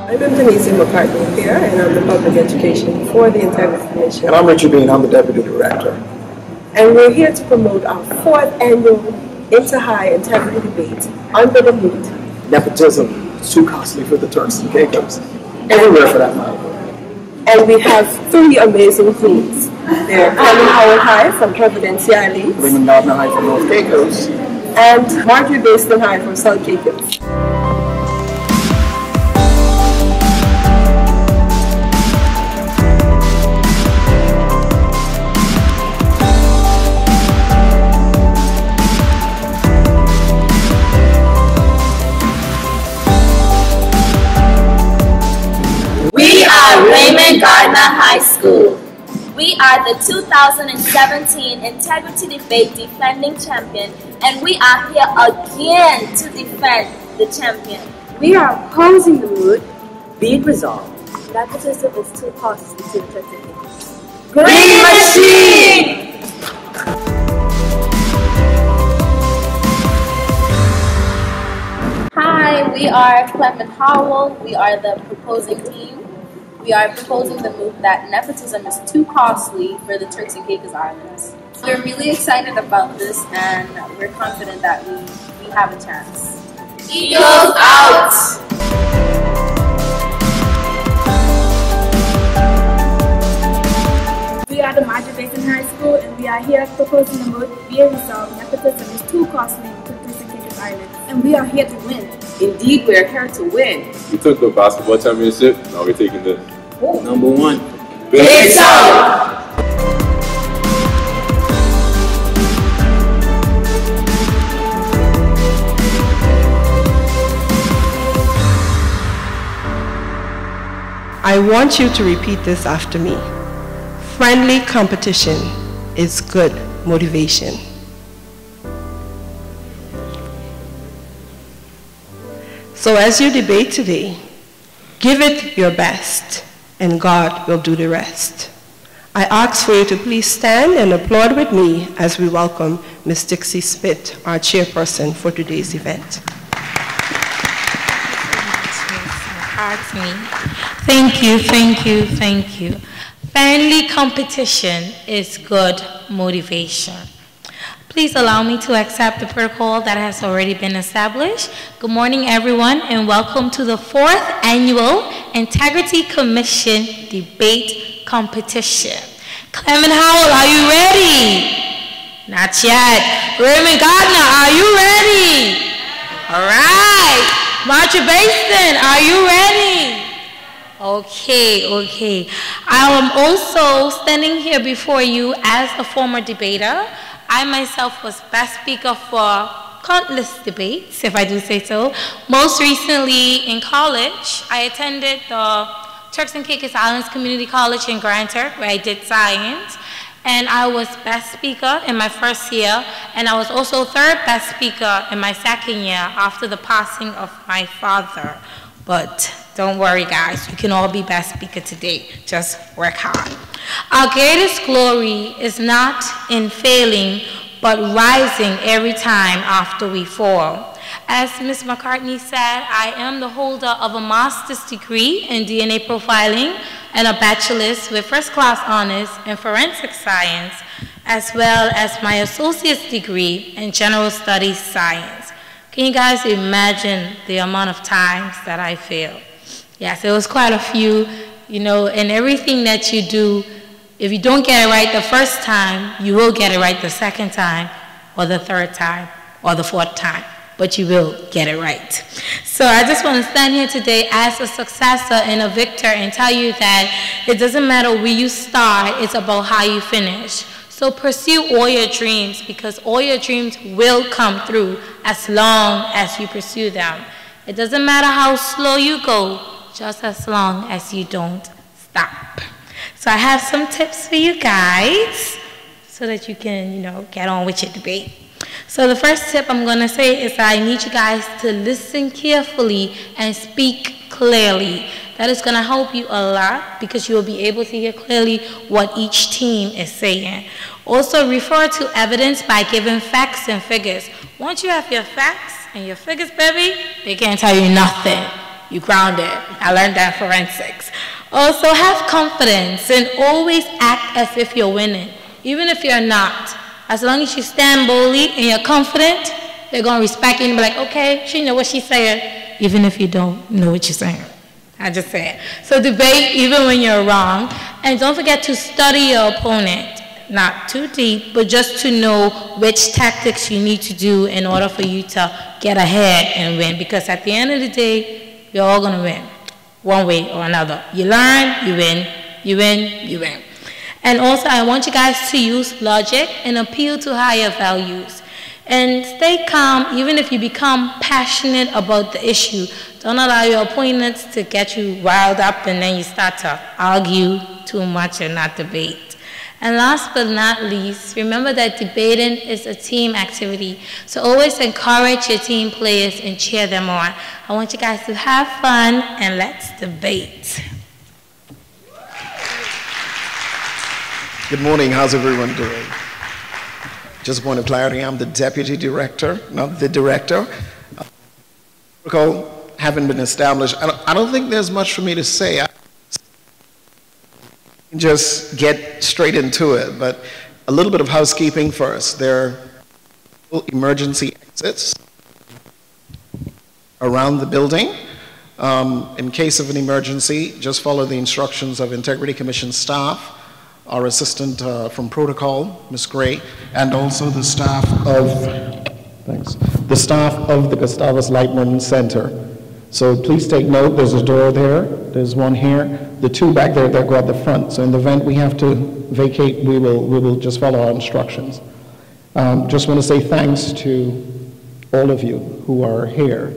I'm Denise McCartney here, and I'm the Public Education for the Integrity Commission. And I'm Richard Bean, I'm the Deputy Director. And we're here to promote our 4th annual Inter-High Integrity Debate under the moot. Nepotism is too costly for the Turks and Caicos. Everywhere for that matter. And we have 3 amazing teams. They're Carmen Howard High from Providence, CILE. Raymond Gardner High from North Caicos. And Marjorie Baston High from South Caicos. We are Raymond Gardner High School. We are the 2017 Integrity Debate defending champion, and we are here again to defend the champion. We are opposing the mood. Be it resolved. Nepotism is too costly to the Turks and Caicos. Green Machine! Hi, we are Clement Howell. We are the proposing team. We are proposing the move that nepotism is too costly for the Turks and Caicos Islands. We're really excited about this, and we're confident that we have a chance. Eagles out! We are the Marjorie Baston High School, and we are here proposing the moot be resolved. Nepotism is too costly to the Turks and Caicos Islands, and we are here to win. Indeed, we are here to win. We took the basketball championship, now we're taking the Number 1. Big South! I want you to repeat this after me. Friendly competition is good motivation. So as you debate today, give it your best, and God will do the rest. I ask for you to please stand and applaud with me as we welcome Ms. Dixie Spit, our chairperson for today's event. Thank you, thank you, thank you. Friendly competition is good motivation. Please allow me to accept the protocol that has already been established. Good morning, everyone, and welcome to the 4th Annual Integrity Commission Debate Competition. Clement Howell, are you ready? Not yet. Raymond Gardner, are you ready? All right. Marjorie Baston, are you ready? Okay. I am also standing here before you as a former debater. I myself was best speaker for countless debates, if I do say so. Most recently in college, I attended the Turks and Caicos Islands Community College in Grand Turk, where I did science. And I was best speaker in my first year, and I was also 3rd best speaker in my 2nd year after the passing of my father. But don't worry, guys, you can all be best speaker today. Just work hard. Our greatest glory is not in failing, but rising every time after we fall. As Ms. McCartney said, I am the holder of a master's degree in DNA profiling and a bachelor's with first-class honors in forensic science, as well as my associate's degree in general studies science. Can you guys imagine the amount of times that I failed? Yes, it was quite a few, and everything that you do, if you don't get it right the first time, you will get it right the 2nd time, or the 3rd time, or the 4th time, but you will get it right. So I just want to stand here today as a successor and a victor and tell you that it doesn't matter where you start, it's about how you finish. So pursue all your dreams, because all your dreams will come through as long as you pursue them. It doesn't matter how slow you go, just as long as you don't stop. So I have some tips for you guys so that you can, get on with your debate. So the first tip I'm going to say is that I need you guys to listen carefully and speak clearly. That is going to help you a lot because you will be able to hear clearly what each team is saying. Also, refer to evidence by giving facts and figures. Once you have your facts and your figures, baby, they can't tell you nothing. you grounded. I learned that in forensics. Also, have confidence and always act as if you're winning, even if you're not. As long as you stand boldly and you're confident, they're going to respect you and be like, okay, she know what she's saying, even if you don't know what you're saying. I just say it. So debate even when you're wrong. And don't forget to study your opponent. Not too deep, but just to know which tactics you need to do in order for you to get ahead and win. Because at the end of the day, you're all going to win, one way or another. You learn, you win, you win, you win. And also, I want you guys to use logic and appeal to higher values. And stay calm, even if you become passionate about the issue. Don't allow your opponents to get you riled up and then you start to argue too much and not debate. And last but not least, remember that debating is a team activity. So always encourage your team players and cheer them on. I want you guys to have fun and let's debate. Good morning. How's everyone doing? Just a point of clarity, I'm the deputy director, not the director. Protocol haven't been established. I don't think there's much for me to say. Just get straight into it, but a little bit of housekeeping first. There are emergency exits around the building. In case of an emergency, just follow the instructions of Integrity Commission staff, our assistant from protocol, Ms. Gray, and also the staff of the Gustavus Lightman Center. So please take note, there's a door there, there's one here, the two back there that go at the front. So in the event we have to vacate, we will just follow our instructions. Just want to say thanks to all of you who are here,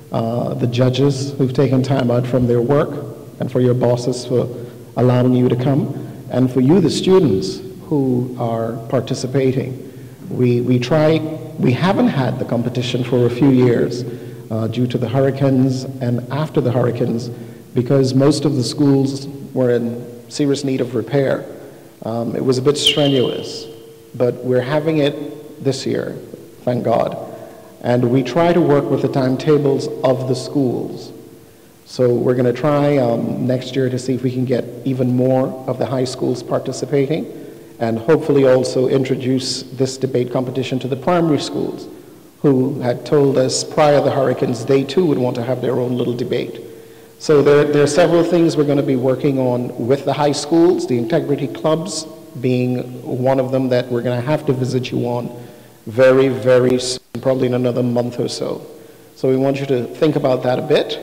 the judges who've taken time out from their work, and for your bosses for allowing you to come, and for you, the students who are participating. We haven't had the competition for a few years, due to the hurricanes and after the hurricanes, because most of the schools were in serious need of repair. It was a bit strenuous, but we're having it this year, thank God. And we try to work with the timetables of the schools. So we're going to try next year to see if we can get even more of the high schools participating, and hopefully also introduce this debate competition to the primary schools, who had told us prior to the hurricanes they too would want to have their own little debate. So there are several things we're going to be working on with the high schools, the integrity clubs being one of them that we're going to have to visit you on very, very soon, probably in another month or so. So we want you to think about that a bit.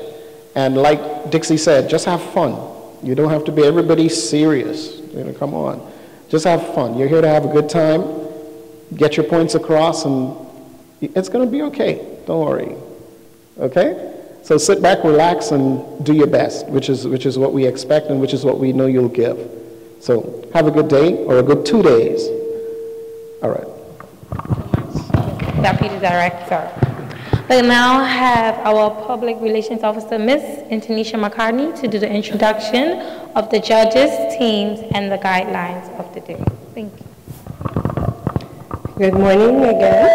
And like Dixie said, just have fun. You don't have to be everybody serious. You know, come on. Just have fun. You're here to have a good time, get your points across, and it's going to be okay. Don't worry. Okay? So sit back, relax, and do your best, which is what we expect and which is what we know you'll give. So have a good day, or a good 2 days. All right. Deputy Director. We now have our Public Relations Officer, Ms. Antonisha McCartney, to do the introduction of the judges, teams, and the guidelines of the day. Thank you. Good morning again.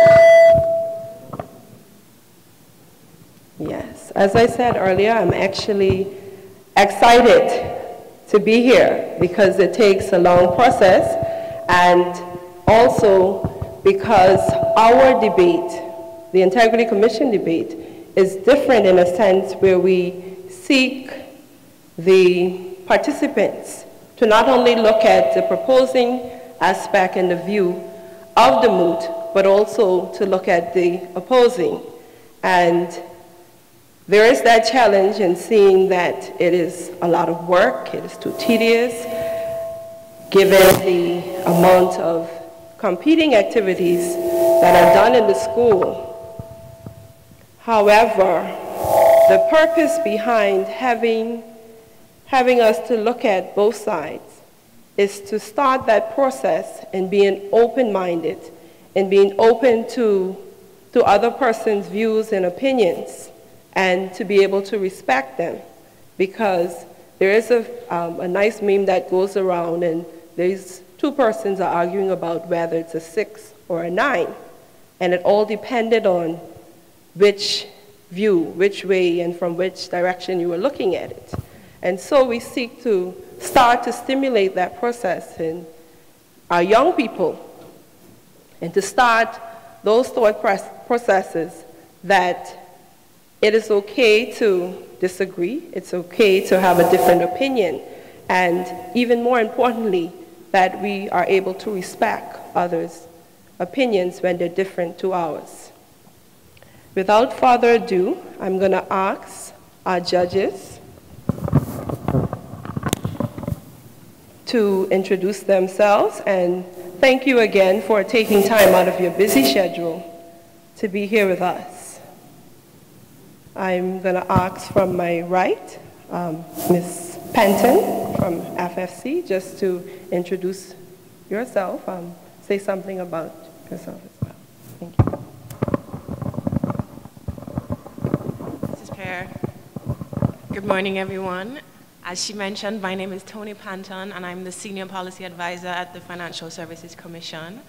Yes, as I said earlier, I'm actually excited to be here because it takes a long process, and also because our debate, the Integrity Commission debate, is different in a sense where we seek the participants to not only look at the proposing aspect and the view of the moot, but also to look at the opposing. And there is that challenge in seeing that it is a lot of work, it is too tedious, given the amount of competing activities that are done in the school. However, the purpose behind having us to look at both sides is to start that process and being open-minded and being open to other person's views and opinions, and to be able to respect them, because there is a nice meme that goes around, and these two persons are arguing about whether it's a 6 or a 9, and it all depended on which view, which way and from which direction you were looking at it. And so we seek to start to stimulate that process in our young people and to start those thought processes that it is okay to disagree, it's okay to have a different opinion, and even more importantly, that we are able to respect others' opinions when they're different to ours. Without further ado, I'm going to ask our judges to introduce themselves, and thank you again for taking time out of your busy schedule to be here with us. I'm going to ask from my right, Ms. Penton from FFC, just to introduce yourself, say something about yourself as well. Thank you. Mrs. Pear, good morning, everyone. As she mentioned, my name is Tony Panton, and I'm the Senior Policy Advisor at the Financial Services Commission.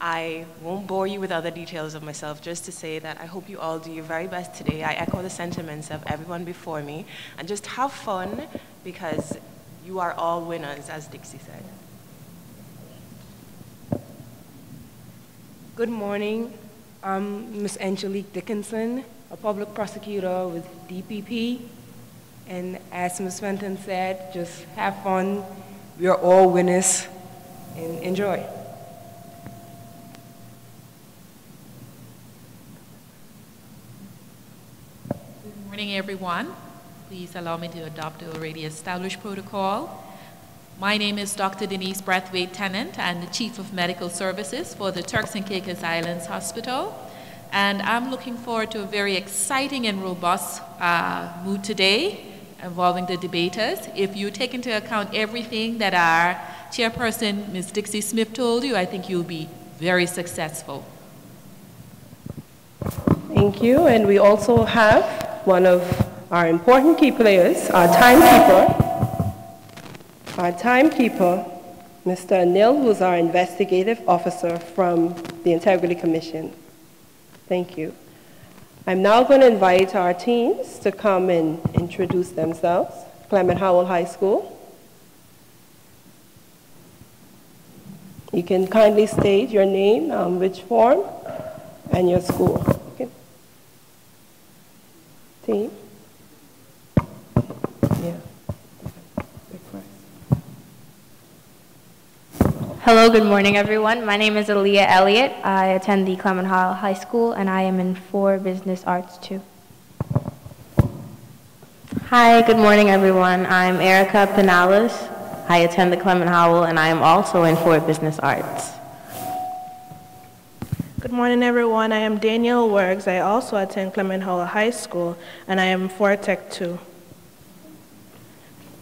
I won't bore you with other details of myself, just to say that I hope you all do your very best today. I echo the sentiments of everyone before me, and just have fun, because you are all winners, as Dixie said. Good morning. I'm Ms. Angelique Dickinson, a public prosecutor with DPP. And as Ms. Fenton said, just have fun. We are all winners, and enjoy. Good morning, everyone. Please allow me to adopt the already established protocol. My name is Dr. Denise Brathwaite-Tennant. I'm the Chief of Medical Services for the Turks and Caicos Islands Hospital. And I'm looking forward to a very exciting and robust mood today involving the debaters. If you take into account everything that our chairperson, Ms. Dixie Smith, told you, I think you'll be very successful. Thank you. And we also have one of our important key players, our timekeeper, Mr. Anil, who's our investigative officer from the Integrity Commission. Thank you. I'm now going to invite our teams to come and introduce themselves. Clement Howell High School. You can kindly state your name, which form, and your school. Okay. Team. Yeah. Hello, good morning, everyone. My name is Aaliyah Elliott. I attend the Clement Howell High School, and I am in 4 Business Arts, too. Hi, good morning, everyone. I'm Erica Pinales. I attend the Clement Howell, and I am also in 4 Business Arts. Good morning, everyone. I am Danielle Wergs. I also attend Clement Howell High School, and I am 4 Tech 2.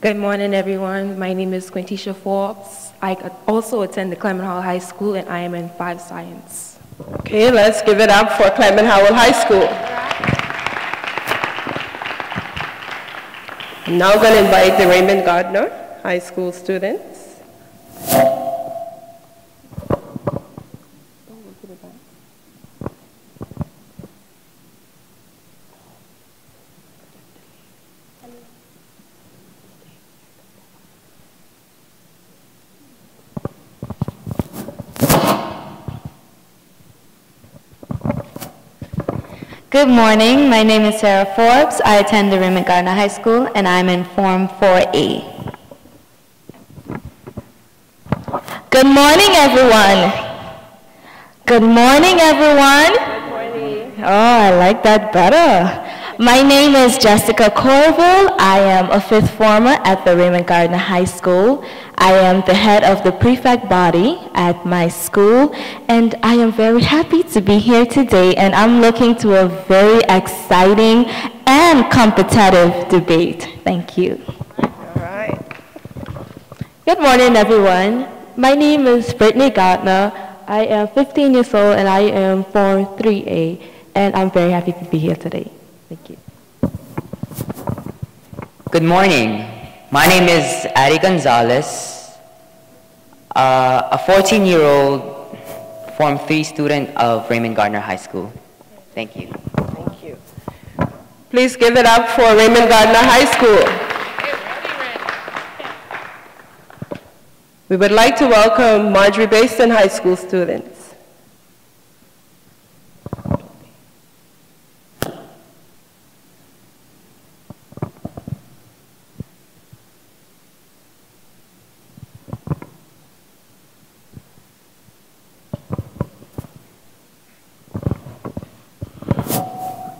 Good morning, everyone. My name is Quintisha Forbes. I also attend the Clement Howell High School, and I am in 5 Science. Okay, let's give it up for Clement Howell High School. I'm now going to invite the Raymond Gardner High School students. Good morning. My name is Sarah Forbes. I attend the Raymond Gardner High School, and I'm in Form 4A. Good morning, everyone. Good morning, everyone. Good morning. Oh, I like that better. My name is Jessica Corville. I am a 5th former at the Raymond Gardner High School. I am the head of the prefect body at my school, and I am very happy to be here today, and I'm looking to a very exciting and competitive debate. Thank you. All right. Good morning, everyone. My name is Brittany Gardner. I am 15 years old, and I am Form 3A, and I'm very happy to be here today. Thank you. Good morning. My name is Ari Gonzalez, a 14-year-old Form 3 student of Raymond Gardner High School. Thank you. Thank you. Please give it up for Raymond Gardner High School. We would like to welcome Marjorie Basin High School students.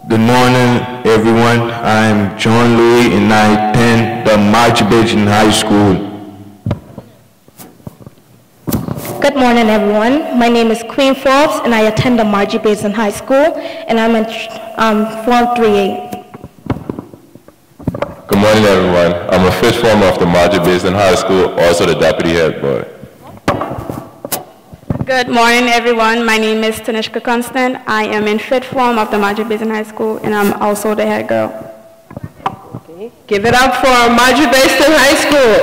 Good morning, everyone. I'm John Louis, and I attend the Marjorie Basin High School. Good morning, everyone. My name is Queen Forbes, and I attend the Marjorie Basin High School, and I'm in Form 3A. Good morning, everyone. I'm a fifth former of the Marjorie Basin High School, also the deputy head boy. Good morning, everyone. My name is Tanishka Constant. I am in fifth form of the Marjorie Basin High School, and I'm also the head girl. Okay. Give it up for Marjorie Basin High School.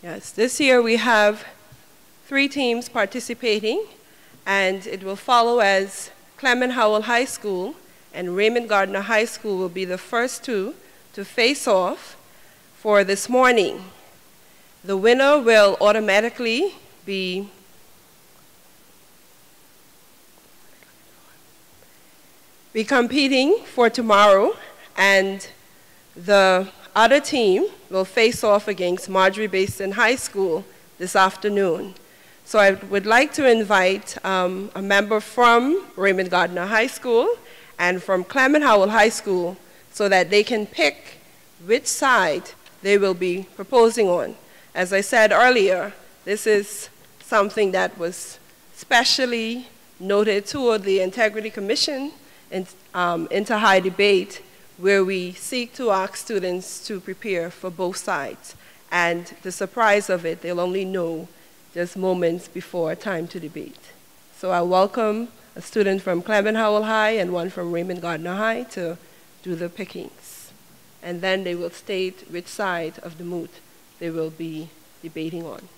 Yes, this year we have 3 teams participating, and it will follow as Clement Howell High School and Raymond Gardner High School will be the first 2 to face off for this morning. The winner will automatically be competing for tomorrow, and the other team will face off against Marjorie Basin High School this afternoon. So I would like to invite a member from Raymond Gardner High School and from Clement Howell High School so that they can pick which side they will be proposing on. As I said earlier, this is something that was specially noted toward the Integrity Commission in Inter-High debate, where we seek to ask students to prepare for both sides. And the surprise of it, they'll only know just moments before time to debate. So I welcome a student from Clement Howell High and one from Raymond Gardner High to do the pickings. And then they will state which side of the moot they will be debating on.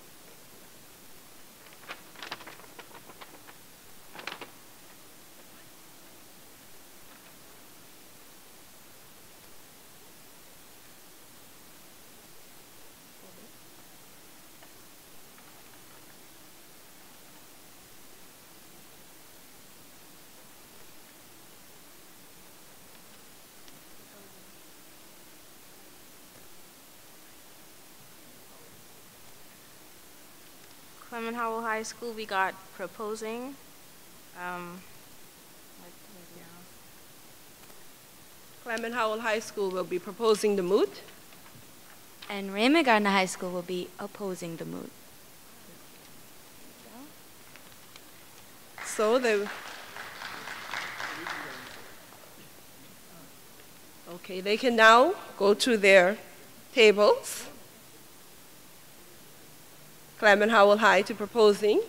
Clement Howell High School, we got proposing. Clement Howell High School will be proposing the moot. And Raymond Gardner High School will be opposing the moot. So they can now go to their tables. Clement Howell High to proposing,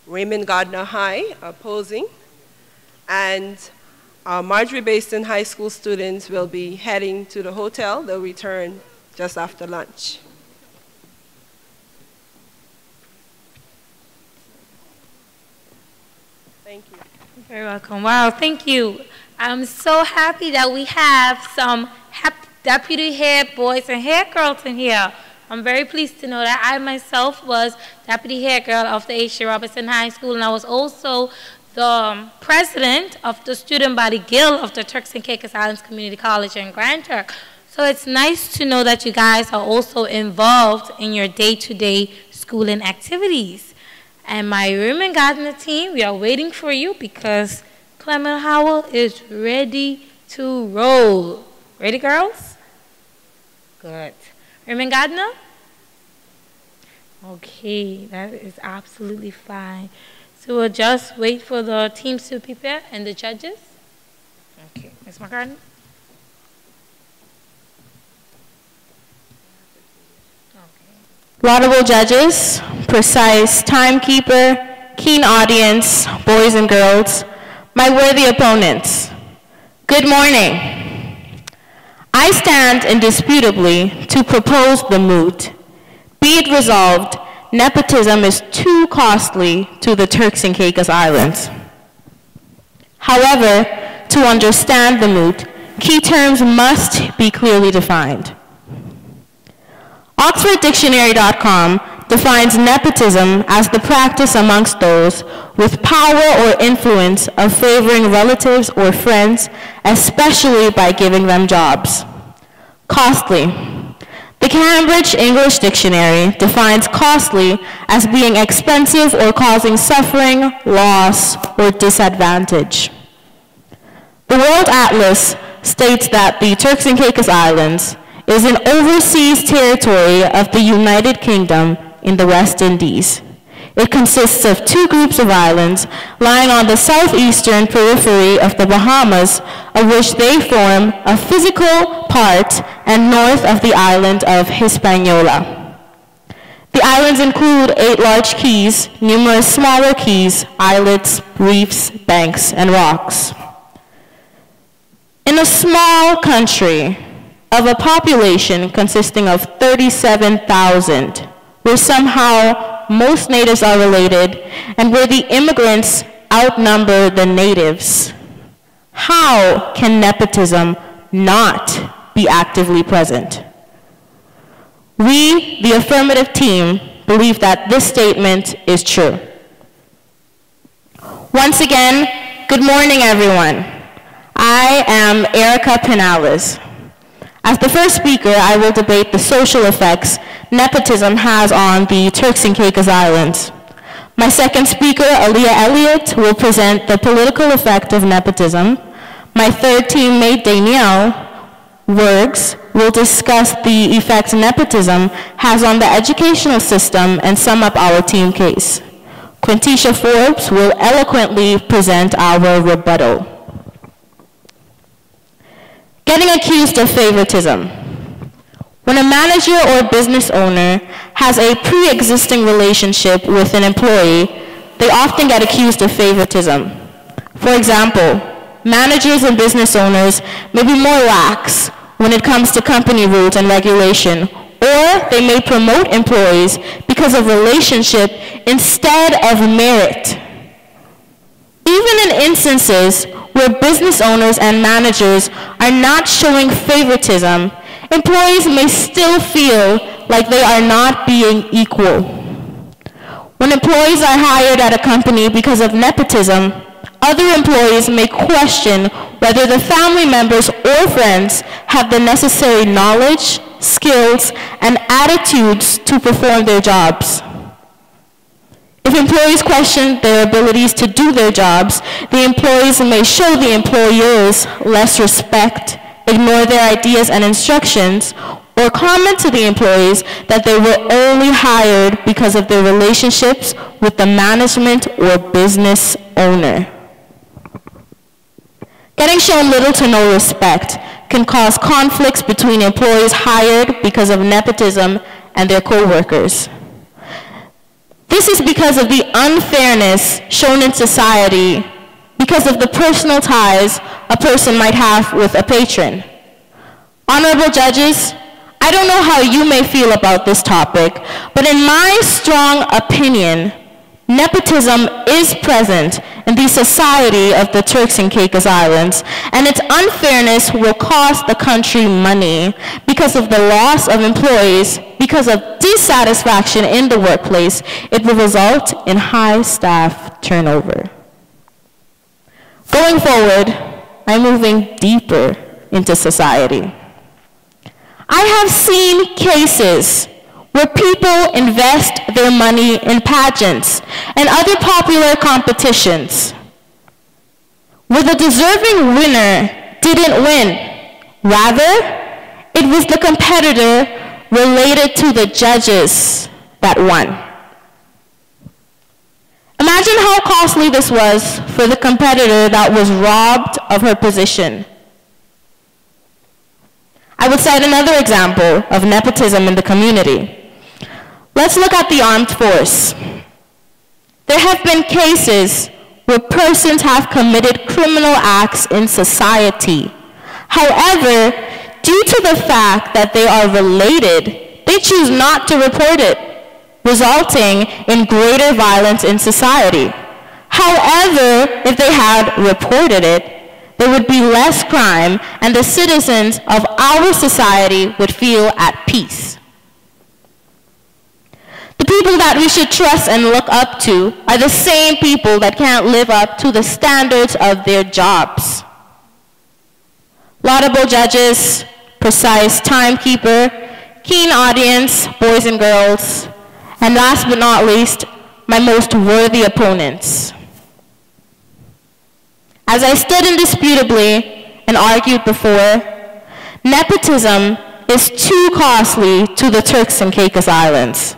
Raymond Gardner High opposing, and our Marjorie Basin High School students will be heading to the hotel. They'll return just after lunch. Thank you. You're very welcome. Wow, thank you. I'm so happy that we have some deputy head boys and head girls in here. I'm very pleased to know that I myself was deputy head girl of the H.J. Robinson High School, and I was also the president of the student body guild of the Turks and Caicos Islands Community College in Grand Turk. So it's nice to know that you guys are also involved in your day-to-day schooling activities. And my Raymond Gardner team, we are waiting for you because Clement Howell is ready to roll. Ready, girls? Good. Raymond Gardner? Okay, that is absolutely fine. So we'll just wait for the teams to prepare and the judges. Okay, Ms. McCartney? Laudable judges, precise timekeeper, keen audience, boys and girls, my worthy opponents, good morning. I stand indisputably to propose the moot. Be it resolved nepotism is too costly to the Turks and Caicos Islands. However, to understand the moot, key terms must be clearly defined. OxfordDictionary.com defines nepotism as the practice amongst those with power or influence of favoring relatives or friends, especially by giving them jobs. Costly. The Cambridge English Dictionary defines costly as being expensive or causing suffering, loss, or disadvantage. The World Atlas states that the Turks and Caicos Islands is an overseas territory of the United Kingdom in the West Indies. It consists of two groups of islands lying on the southeastern periphery of the Bahamas, of which they form a physical part, and north of the island of Hispaniola. The islands include 8 large keys, numerous smaller keys, islets, reefs, banks, and rocks. In a small country of a population consisting of 37,000, where somehow most natives are related, and where the immigrants outnumber the natives, how can nepotism not be actively present? We, the affirmative team, believe that this statement is true. Once again, good morning, everyone. I am Erica Penales. As the first speaker, I will debate the social effects nepotism has on the Turks and Caicos Islands. My second speaker, Aaliyah Elliott, will present the political effect of nepotism. My third teammate, Danielle Wergs, will discuss the effect nepotism has on the educational system and sum up our team case. Quintisha Forbes will eloquently present our rebuttal. Getting accused of favoritism. When a manager or business owner has a pre-existing relationship with an employee, they often get accused of favoritism. For example, managers and business owners may be more lax when it comes to company rules and regulation, or they may promote employees because of relationship instead of merit. Even in instances where business owners and managers are not showing favoritism, employees may still feel like they are not being equal. When employees are hired at a company because of nepotism, other employees may question whether the family members or friends have the necessary knowledge, skills, and attitudes to perform their jobs. If employees question their abilities to do their jobs, the employees may show the employers less respect, ignore their ideas and instructions, or comment to the employees that they were only hired because of their relationships with the management or business owner. Getting shown little to no respect can cause conflicts between employees hired because of nepotism and their co-workers. This is because of the unfairness shown in society because of the personal ties a person might have with a patron. Honorable judges, I don't know how you may feel about this topic, but in my strong opinion, nepotism is present in the society of the Turks and Caicos Islands, and its unfairness will cost the country money because of the loss of employees, because of dissatisfaction in the workplace. It will result in high staff turnover. Going forward, I'm moving deeper into society. I have seen cases where people invest their money in pageants and other popular competitions, where the deserving winner didn't win. Rather, it was the competitor related to the judges that won. Imagine how costly this was for the competitor that was robbed of her position. I would cite another example of nepotism in the community. Let's look at the armed force. There have been cases where persons have committed criminal acts in society. However, due to the fact that they are related, they choose not to report it. resulting in greater violence in society. However, if they had reported it, there would be less crime and the citizens of our society would feel at peace. The people that we should trust and look up to are the same people that can't live up to the standards of their jobs. Laudable judges, precise timekeeper, keen audience, boys and girls, and last but not least, my most worthy opponents. As I stood indisputably and argued before, nepotism is too costly to the Turks and Caicos Islands.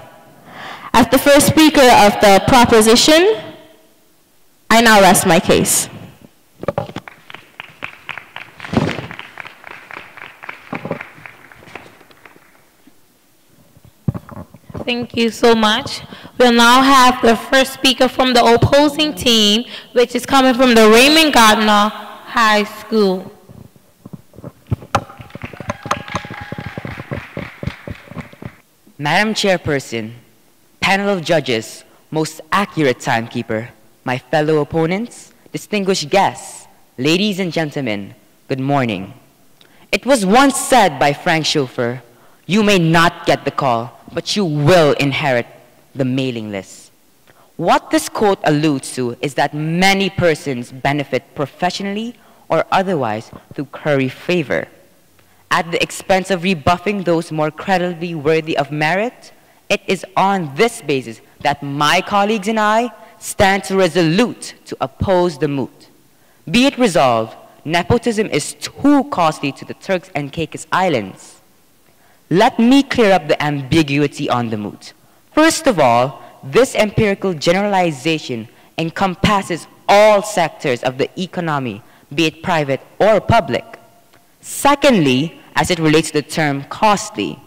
As the first speaker of the proposition, I now rest my case. Thank you so much. We'll now have the first speaker from the opposing team, which is coming from the Raymond Gardner High School. Madam Chairperson, panel of judges, most accurate timekeeper, my fellow opponents, distinguished guests, ladies and gentlemen, good morning. It was once said by Frank Schaeffer, you may not get the call, but you will inherit the mailing list. What this quote alludes to is that many persons benefit professionally or otherwise through curry favor. At the expense of rebuffing those more credibly worthy of merit, it is on this basis that my colleagues and I stand resolute to oppose the moot. Be it resolved, nepotism is too costly to the Turks and Caicos Islands. Let me clear up the ambiguity on the moot. First of all, this empirical generalization encompasses all sectors of the economy, be it private or public. Secondly, as it relates to the term costly,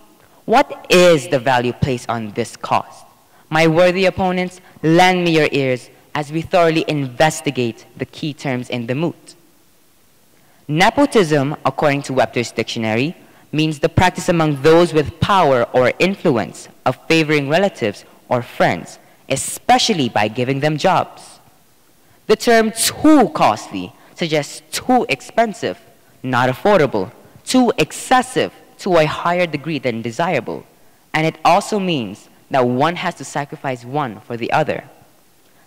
what is the value placed on this cost? My worthy opponents, lend me your ears as we thoroughly investigate the key terms in the moot. Nepotism, according to Webster's dictionary, means the practice among those with power or influence of favoring relatives or friends, especially by giving them jobs. The term too costly suggests too expensive, not affordable, too excessive to a higher degree than desirable, and it also means that one has to sacrifice one for the other.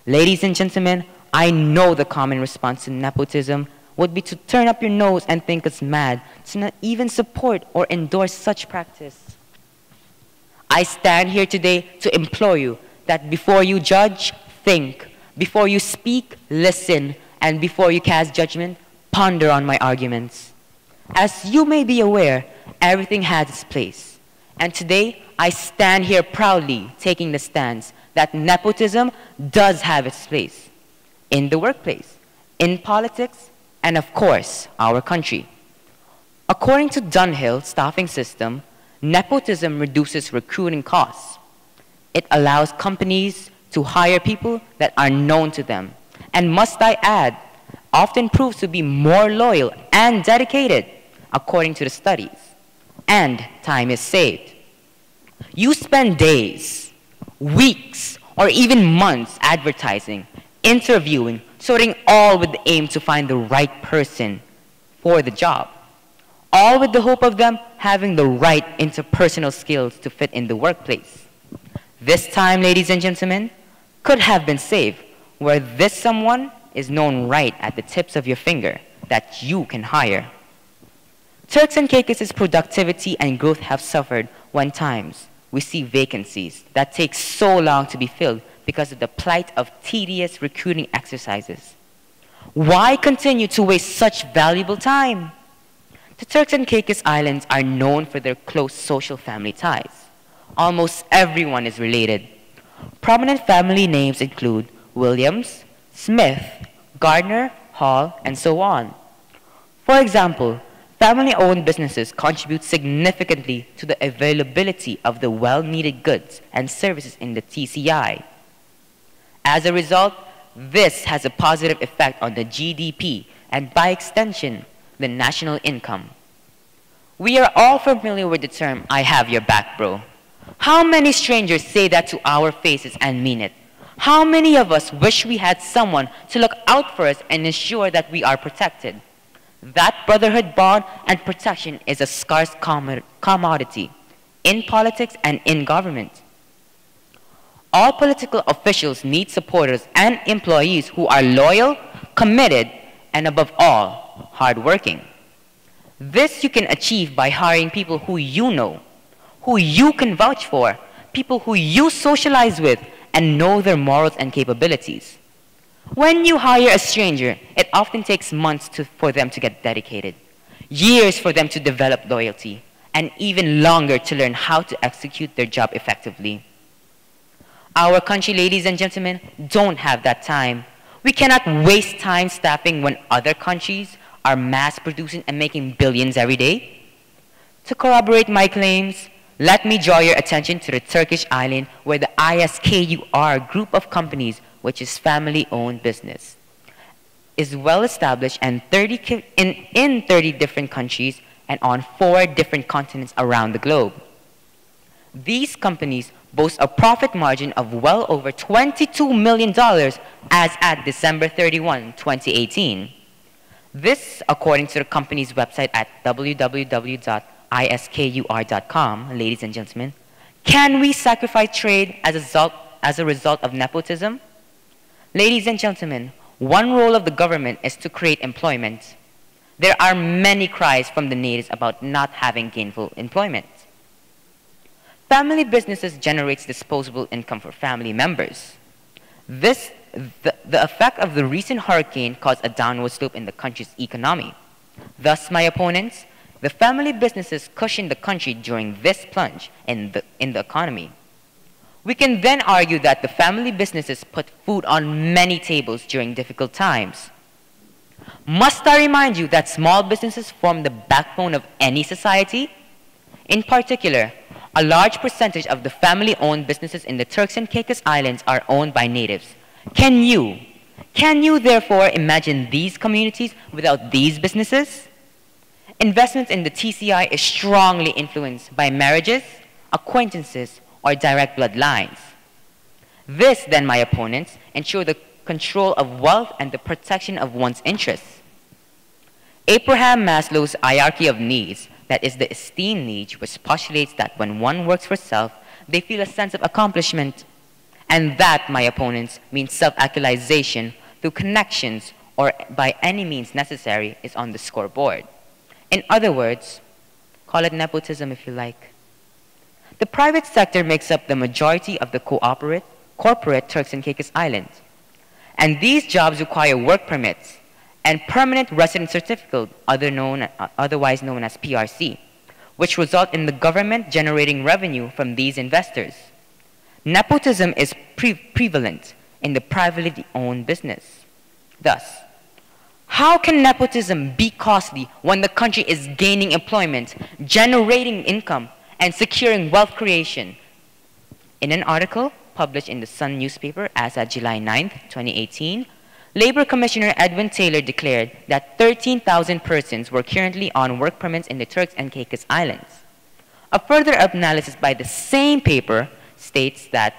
Ladies and gentlemen, I know the common response to nepotism would be to turn up your nose and think it's mad to not even support or endorse such practice. I stand here today to implore you that before you judge, think. Before you speak, listen. And before you cast judgment, ponder on my arguments. As you may be aware, everything has its place. And today, I stand here proudly taking the stance that nepotism does have its place in the workplace, in politics, and of course, our country. According to Dunhill staffing system, nepotism reduces recruiting costs. It allows companies to hire people that are known to them, and must I add, often proves to be more loyal and dedicated, according to the studies. And time is saved. You spend days, weeks, or even months advertising, interviewing, sorting, all with the aim to find the right person for the job. All with the hope of them having the right interpersonal skills to fit in the workplace. This time, ladies and gentlemen, could have been saved where this someone is known right at the tips of your finger that you can hire. Turks and Caicos' productivity and growth have suffered when times we see vacancies that take so long to be filled because of the plight of tedious recruiting exercises. Why continue to waste such valuable time? The Turks and Caicos Islands are known for their close social family ties. Almost everyone is related. Prominent family names include Williams, Smith, Gardner, Hall, and so on. For example, family-owned businesses contribute significantly to the availability of the well-needed goods and services in the TCI. As a result, this has a positive effect on the GDP and, by extension, the national income. We are all familiar with the term, "I have your back, bro." How many strangers say that to our faces and mean it? How many of us wish we had someone to look out for us and ensure that we are protected? That brotherhood bond and protection is a scarce commodity in politics and in government. All political officials need supporters and employees who are loyal, committed, and above all, hardworking. This you can achieve by hiring people who you know, who you can vouch for, people who you socialize with and know their morals and capabilities. When you hire a stranger, it often takes months for them to get dedicated, years for them to develop loyalty, and even longer to learn how to execute their job effectively. Our country, ladies and gentlemen, don't have that time. We cannot waste time staffing when other countries are mass producing and making billions every day. To corroborate my claims, let me draw your attention to the Turkish island where the ISKUR group of companies, which is family-owned business, is well established in 30 different countries and on 4 different continents around the globe. These companies boast a profit margin of well over $22 million as at December 31, 2018. This, according to the company's website at www.iskur.com, ladies and gentlemen. Can we sacrifice trade as a result of nepotism? Ladies and gentlemen, one role of the government is to create employment. There are many cries from the natives about not having gainful employment. Family businesses generates disposable income for family members. The effect of the recent hurricane caused a downward slope in the country's economy. Thus, my opponents, the family businesses cushioned the country during this plunge in the economy. We can then argue that the family businesses put food on many tables during difficult times. Must I remind you that small businesses form the backbone of any society? In particular, a large percentage of the family-owned businesses in the Turks and Caicos Islands are owned by natives. Can you therefore imagine these communities without these businesses? Investments in the TCI is strongly influenced by marriages, acquaintances, or direct bloodlines. This, then, my opponents, ensure the control of wealth and the protection of one's interests. Abraham Maslow's hierarchy of needs, that is the esteem niche, which postulates that when one works for self, they feel a sense of accomplishment. And that, my opponents, means self-actualization through connections or by any means necessary is on the scoreboard. In other words, call it nepotism if you like. The private sector makes up the majority of the corporate Turks and Caicos Islands. And these jobs require work permits and permanent resident certificate, otherwise known as PRC, which result in the government generating revenue from these investors. Nepotism is prevalent in the privately owned business. Thus, how can nepotism be costly when the country is gaining employment, generating income, and securing wealth creation? In an article published in the Sun newspaper as of July 9, 2018, Labor Commissioner Edwin Taylor declared that 13,000 persons were currently on work permits in the Turks and Caicos Islands. A further analysis by the same paper states that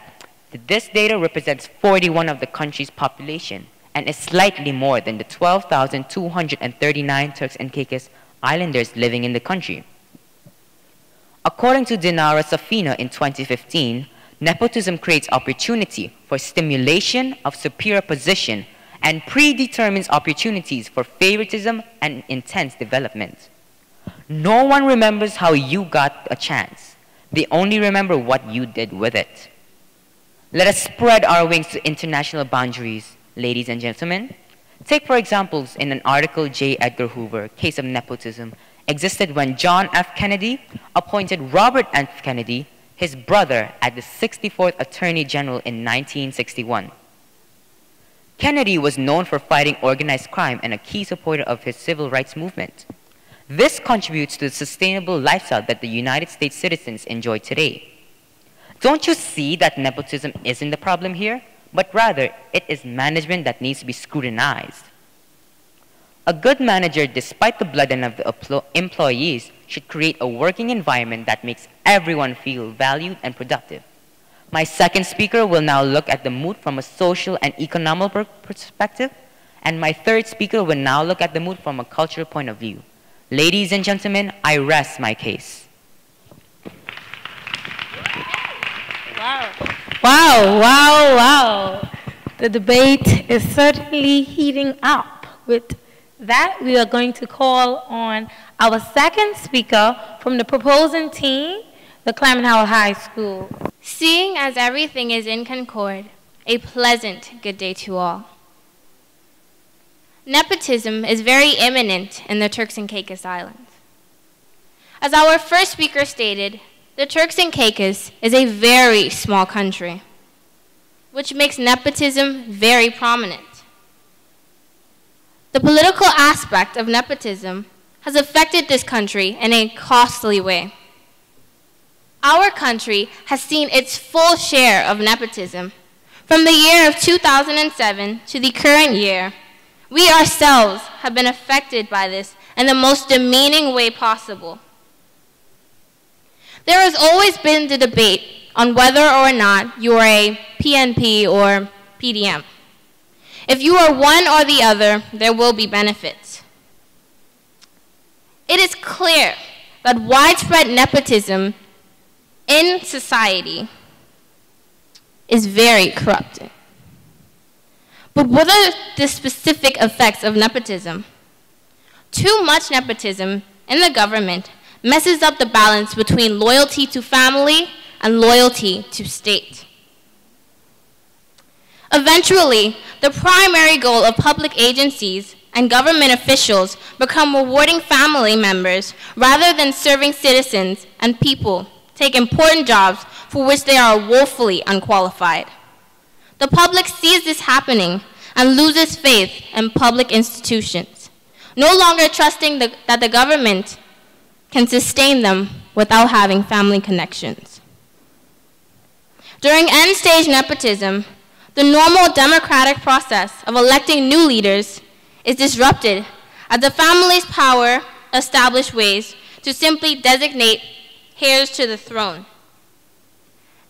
this data represents 41% of the country's population and is slightly more than the 12,239 Turks and Caicos Islanders living in the country. According to Dinara Safina in 2015, nepotism creates opportunity for stimulation of superior position and predetermines opportunities for favoritism and intense development. No one remembers how you got a chance. They only remember what you did with it. Let us spread our wings to international boundaries, ladies and gentlemen. Take, for example, in an article, J. Edgar Hoover, Case of Nepotism, existed when John F. Kennedy appointed Robert F. Kennedy, his brother, as the 64th Attorney General in 1961. Kennedy was known for fighting organized crime and a key supporter of his civil rights movement. This contributes to the sustainable lifestyle that the United States citizens enjoy today. Don't you see that nepotism isn't the problem here, but rather it is management that needs to be scrutinized? A good manager, despite the bloodline of the employees, should create a working environment that makes everyone feel valued and productive. My second speaker will now look at the mood from a social and economic perspective, and my third speaker will now look at the mood from a cultural point of view. Ladies and gentlemen, I rest my case. Wow. Wow, wow, wow. The debate is certainly heating up. With that, we are going to call on our second speaker from the proposing team, the Clement Howell High School. Seeing as everything is in concord, a pleasant good day to all. Nepotism is very imminent in the Turks and Caicos Islands. As our first speaker stated, the Turks and Caicos is a very small country, which makes nepotism very prominent. The political aspect of nepotism has affected this country in a costly way. Our country has seen its full share of nepotism. From the year of 2007 to the current year, we ourselves have been affected by this in the most demeaning way possible. There has always been the debate on whether or not you are a PNP or PDM. If you are one or the other, there will be benefits. It is clear that widespread nepotism in society is very corrupting. But what are the specific effects of nepotism? Too much nepotism in the government messes up the balance between loyalty to family and loyalty to state. Eventually, the primary goal of public agencies and government officials become rewarding family members rather than serving citizens and people take important jobs for which they are woefully unqualified. The public sees this happening and loses faith in public institutions, no longer trusting that the government can sustain them without having family connections. During end-stage nepotism, the normal democratic process of electing new leaders is disrupted as the family's power establish ways to simply designate heirs to the throne.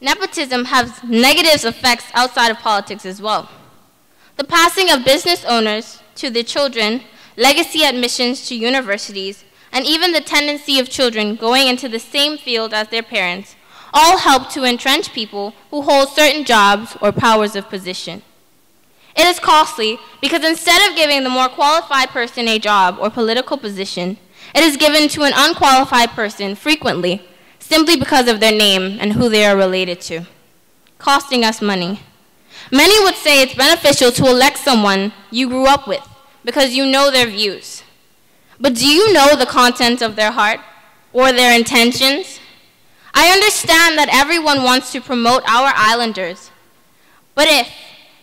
Nepotism has negative effects outside of politics as well. The passing of business owners to their children, legacy admissions to universities, and even the tendency of children going into the same field as their parents all help to entrench people who hold certain jobs or powers of position. It is costly because instead of giving the more qualified person a job or political position, it is given to an unqualified person frequently, simply because of their name and who they are related to, costing us money. Many would say it's beneficial to elect someone you grew up with because you know their views. But do you know the content of their heart or their intentions? I understand that everyone wants to promote our islanders, but if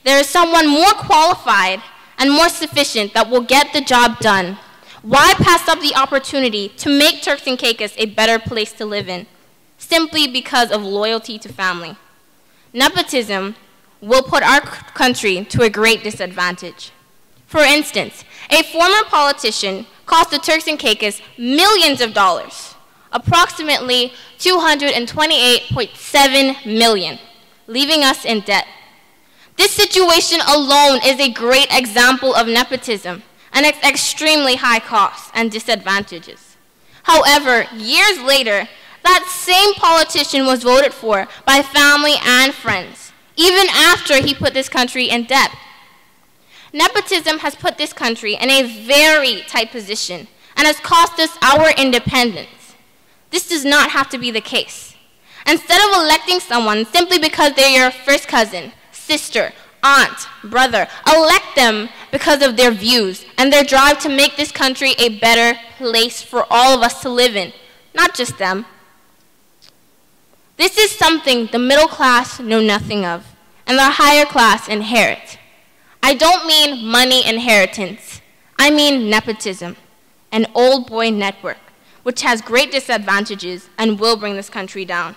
there is someone more qualified and more sufficient that will get the job done, why pass up the opportunity to make Turks and Caicos a better place to live in, simply because of loyalty to family? Nepotism will put our country to a great disadvantage. For instance, a former politician cost the Turks and Caicos millions of dollars, approximately $228.7 million, leaving us in debt. This situation alone is a great example of nepotism and its extremely high costs and disadvantages. However, years later, that same politician was voted for by family and friends, even after he put this country in debt. Nepotism has put this country in a very tight position and has cost us our independence. This does not have to be the case. Instead of electing someone simply because they're your first cousin, sister, aunt, brother, elect them because of their views and their drive to make this country a better place for all of us to live in, not just them. This is something the middle class know nothing of, and the higher class inherit. I don't mean money inheritance. I mean nepotism, an old boy network, which has great disadvantages and will bring this country down.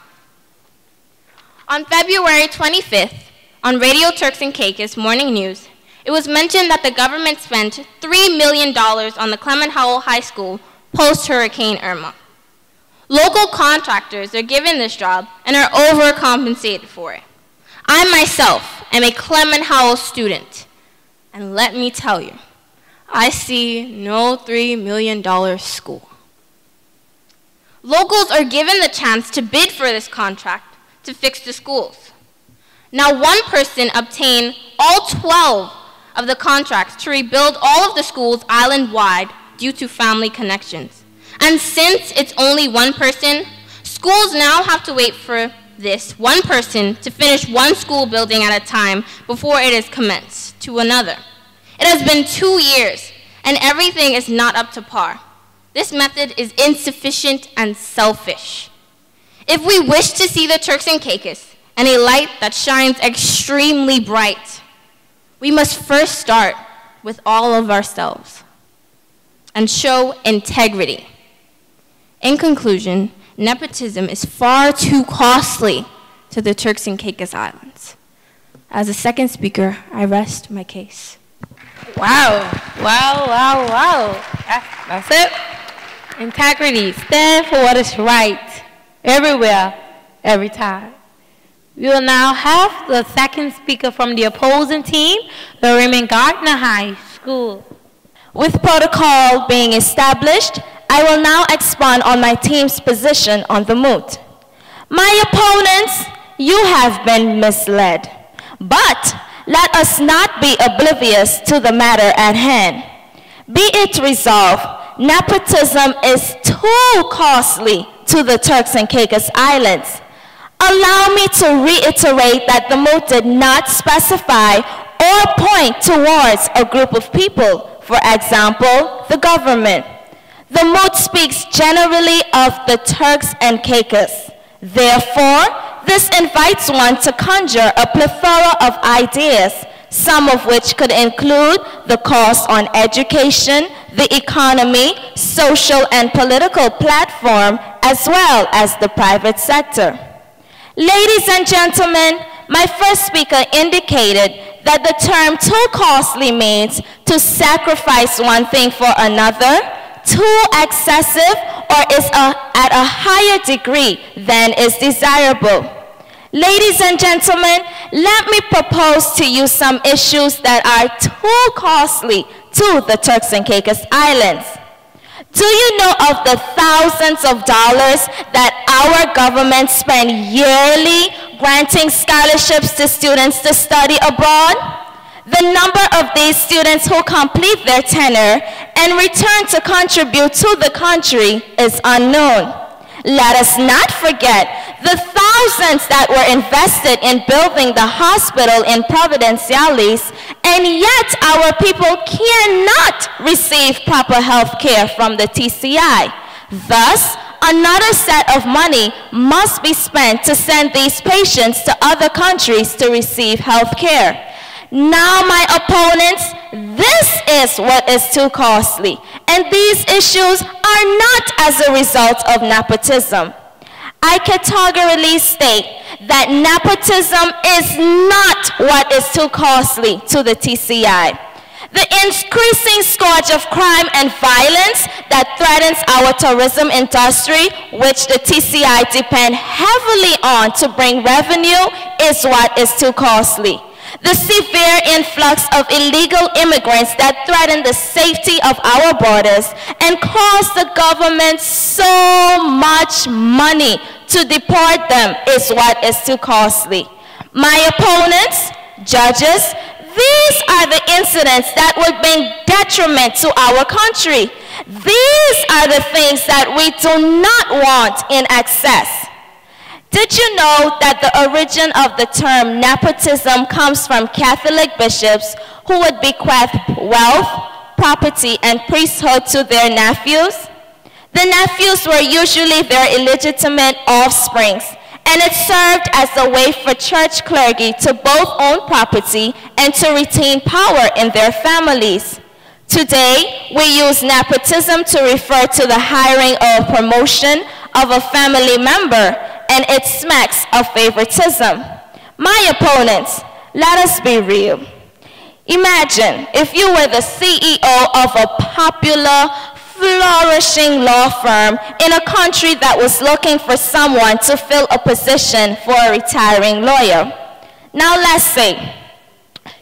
On February 25th, on Radio Turks and Caicos Morning News, it was mentioned that the government spent $3 million on the Clement Howell High School post-Hurricane Irma. Local contractors are given this job and are overcompensated for it. I myself am a Clement Howell student, and let me tell you, I see no $3 million school. Locals are given the chance to bid for this contract to fix the schools. Now one person obtained all 12 of the contracts to rebuild all of the schools island-wide due to family connections. And since it's only one person, schools now have to wait for this one person to finish one school building at a time before it is commenced to another. It has been 2 years, and everything is not up to par. This method is insufficient and selfish. If we wish to see the Turks and Caicos and a light that shines extremely bright, we must first start with all of ourselves and show integrity. In conclusion, nepotism is far too costly to the Turks and Caicos Islands. As a second speaker, I rest my case. Wow, wow, wow, wow. That's it. Integrity, stand for what is right, everywhere, every time. We will now have the second speaker from the opposing team, the Raymond Gardner High School. With protocol being established, I will now expound on my team's position on the moot. My opponents, you have been misled. But let us not be oblivious to the matter at hand. Be it resolved, nepotism is too costly to the Turks and Caicos Islands. Allow me to reiterate that the moot did not specify or point towards a group of people, for example, the government. The moot speaks generally of the Turks and Caicos. Therefore, this invites one to conjure a plethora of ideas, some of which could include the cost on education, the economy, social and political platform, as well as the private sector. Ladies and gentlemen, my first speaker indicated that the term too costly means to sacrifice one thing for another, too excessive, or is at a higher degree than is desirable. Ladies and gentlemen, let me propose to you some issues that are too costly to the Turks and Caicos Islands. Do you know of the thousands of dollars that our government spend yearly granting scholarships to students to study abroad? The number of these students who complete their tenure and return to contribute to the country is unknown. Let us not forget the thousands that were invested in building the hospital in Providenciales, and yet our people cannot receive proper health care from the TCI. Thus, another set of money must be spent to send these patients to other countries to receive health care. Now, my opponents, this is what is too costly, and these issues are not as a result of nepotism. I categorically state that nepotism is not what is too costly to the TCI. The increasing scourge of crime and violence that threatens our tourism industry, which the TCI depend heavily on to bring revenue, is what is too costly. The severe influx of illegal immigrants that threaten the safety of our borders and cost the government so much money to deport them is what is too costly. My opponents, judges, these are the incidents that would bring detriment to our country. These are the things that we do not want in excess. Did you know that the origin of the term nepotism comes from Catholic bishops who would bequeath wealth, property, and priesthood to their nephews? The nephews were usually their illegitimate offsprings, and it served as a way for church clergy to both own property and to retain power in their families. Today, we use nepotism to refer to the hiring or promotion of a family member, and it smacks of favoritism. My opponents, let us be real. Imagine if you were the CEO of a popular, flourishing law firm in a country that was looking for someone to fill a position for a retiring lawyer. Now let's say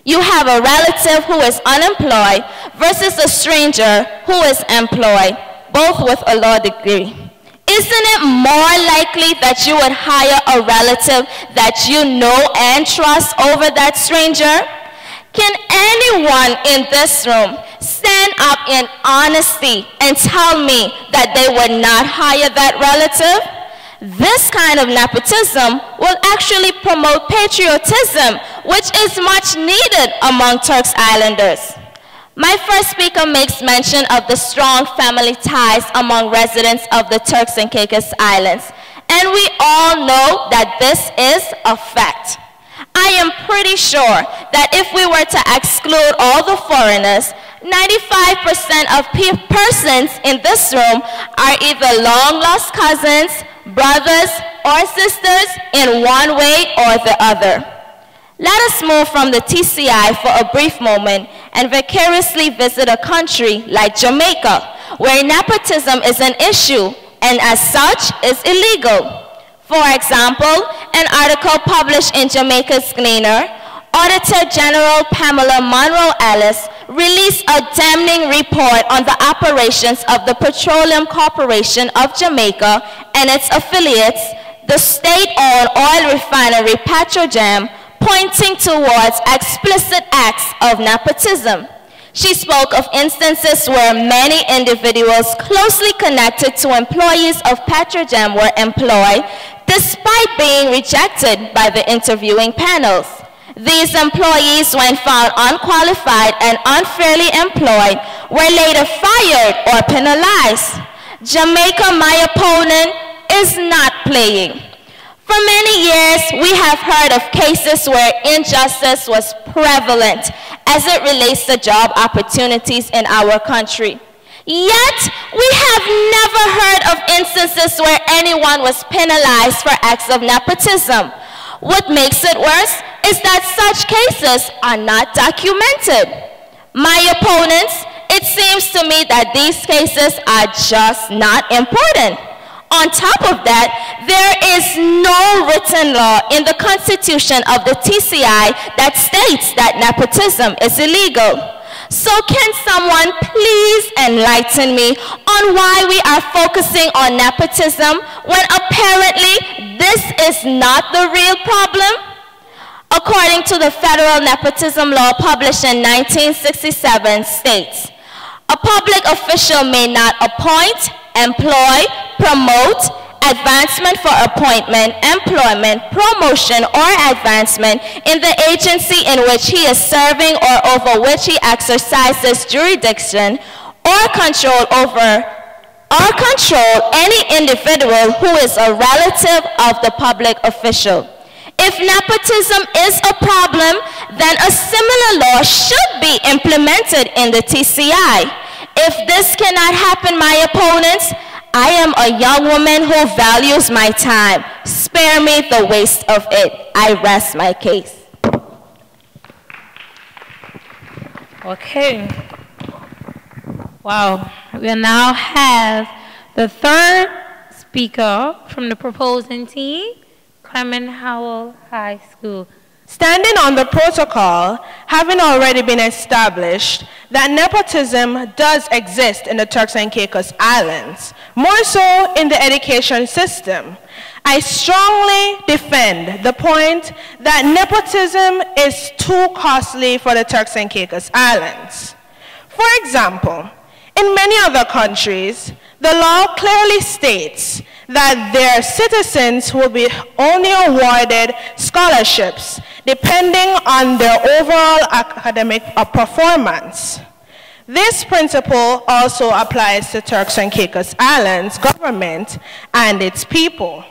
you have a relative who is unemployed versus a stranger who is employed, both with a law degree. Isn't it more likely that you would hire a relative that you know and trust over that stranger? Can anyone in this room stand up in honesty and tell me that they would not hire that relative? This kind of nepotism will actually promote patriotism, which is much needed among Turks Islanders. My first speaker makes mention of the strong family ties among residents of the Turks and Caicos Islands, and we all know that this is a fact. I am pretty sure that if we were to exclude all the foreigners, 95% of persons in this room are either long-lost cousins, brothers, or sisters in one way or the other. Let us move from the TCI for a brief moment and vicariously visit a country like Jamaica, where nepotism is an issue and as such is illegal. For example, an article published in Jamaica's Gleaner, Auditor General Pamela Monroe-Ellis released a damning report on the operations of the Petroleum Corporation of Jamaica and its affiliates, the state-owned oil refinery Petrojam, pointing towards explicit acts of nepotism. She spoke of instances where many individuals closely connected to employees of Petrojam were employed, despite being rejected by the interviewing panels. These employees, when found unqualified and unfairly employed, were later fired or penalized. Jamaica, my opponent, is not playing. For many years, we have heard of cases where injustice was prevalent as it relates to job opportunities in our country. Yet, we have never heard of instances where anyone was penalized for acts of nepotism. What makes it worse is that such cases are not documented. My opponents, it seems to me that these cases are just not important. On top of that, there is no written law in the Constitution of the TCI that states that nepotism is illegal. So can someone please enlighten me on why we are focusing on nepotism when apparently this is not the real problem? According to the federal nepotism law published in 1967 states, a public official may not appoint, employ, promote, advancement for appointment, employment, promotion, or advancement in the agency in which he is serving or over which he exercises jurisdiction or control over or control any individual who is a relative of the public official. If nepotism is a problem, then a similar law should be implemented in the TCI. If this cannot happen, my opponents, I am a young woman who values my time. Spare me the waste of it. I rest my case. Okay. Wow. We now have the third speaker from the proposing team, Clement Howell High School. Standing on the protocol, having already been established that nepotism does exist in the Turks and Caicos Islands, more so in the education system, I strongly defend the point that nepotism is too costly for the Turks and Caicos Islands. For example, in many other countries, the law clearly states that their citizens will be only awarded scholarships depending on their overall academic performance. This principle also applies to Turks and Caicos Islands government and its people.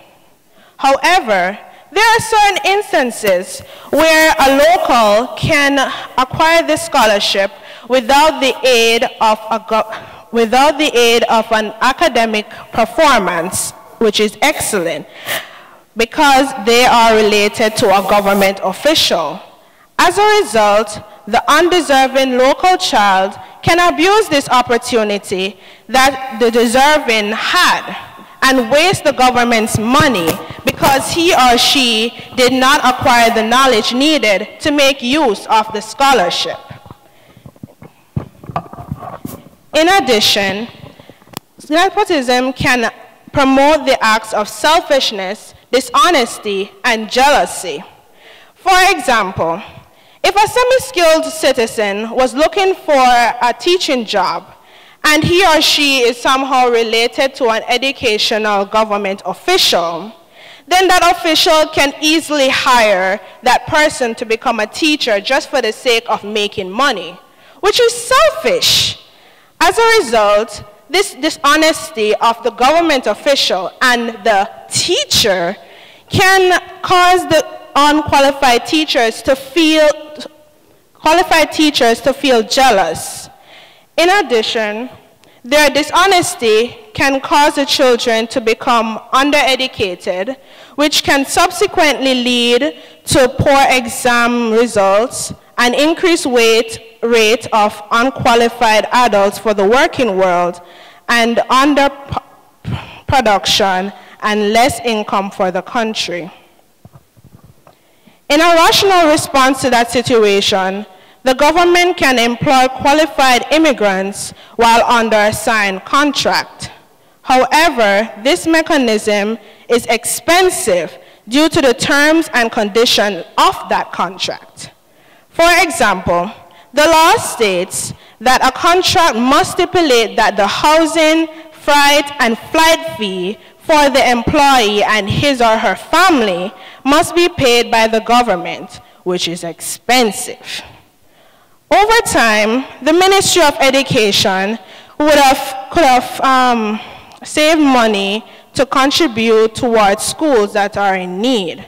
However, there are certain instances where a local can acquire this scholarship without the aid of an academic performance, which is excellent, because they are related to a government official. As a result, the undeserving local child can abuse this opportunity that the deserving had and waste the government's money because he or she did not acquire the knowledge needed to make use of the scholarship. In addition, nepotism can promote the acts of selfishness, dishonesty, and jealousy. For example, if a semi-skilled citizen was looking for a teaching job and he or she is somehow related to an educational government official, then that official can easily hire that person to become a teacher just for the sake of making money, which is selfish. As a result, this dishonesty of the government official and the teacher can cause the unqualified teachers to feel jealous. In addition, their dishonesty can cause the children to become undereducated, which can subsequently lead to poor exam results, an increased rate of unqualified adults for the working world, and underproduction and less income for the country. In a rational response to that situation, the government can employ qualified immigrants while under a signed contract. However, this mechanism is expensive due to the terms and conditions of that contract. For example, the law states that a contract must stipulate that the housing, flight, and flight fee for the employee and his or her family must be paid by the government, which is expensive. Over time, the Ministry of Education could have saved money to contribute towards schools that are in need,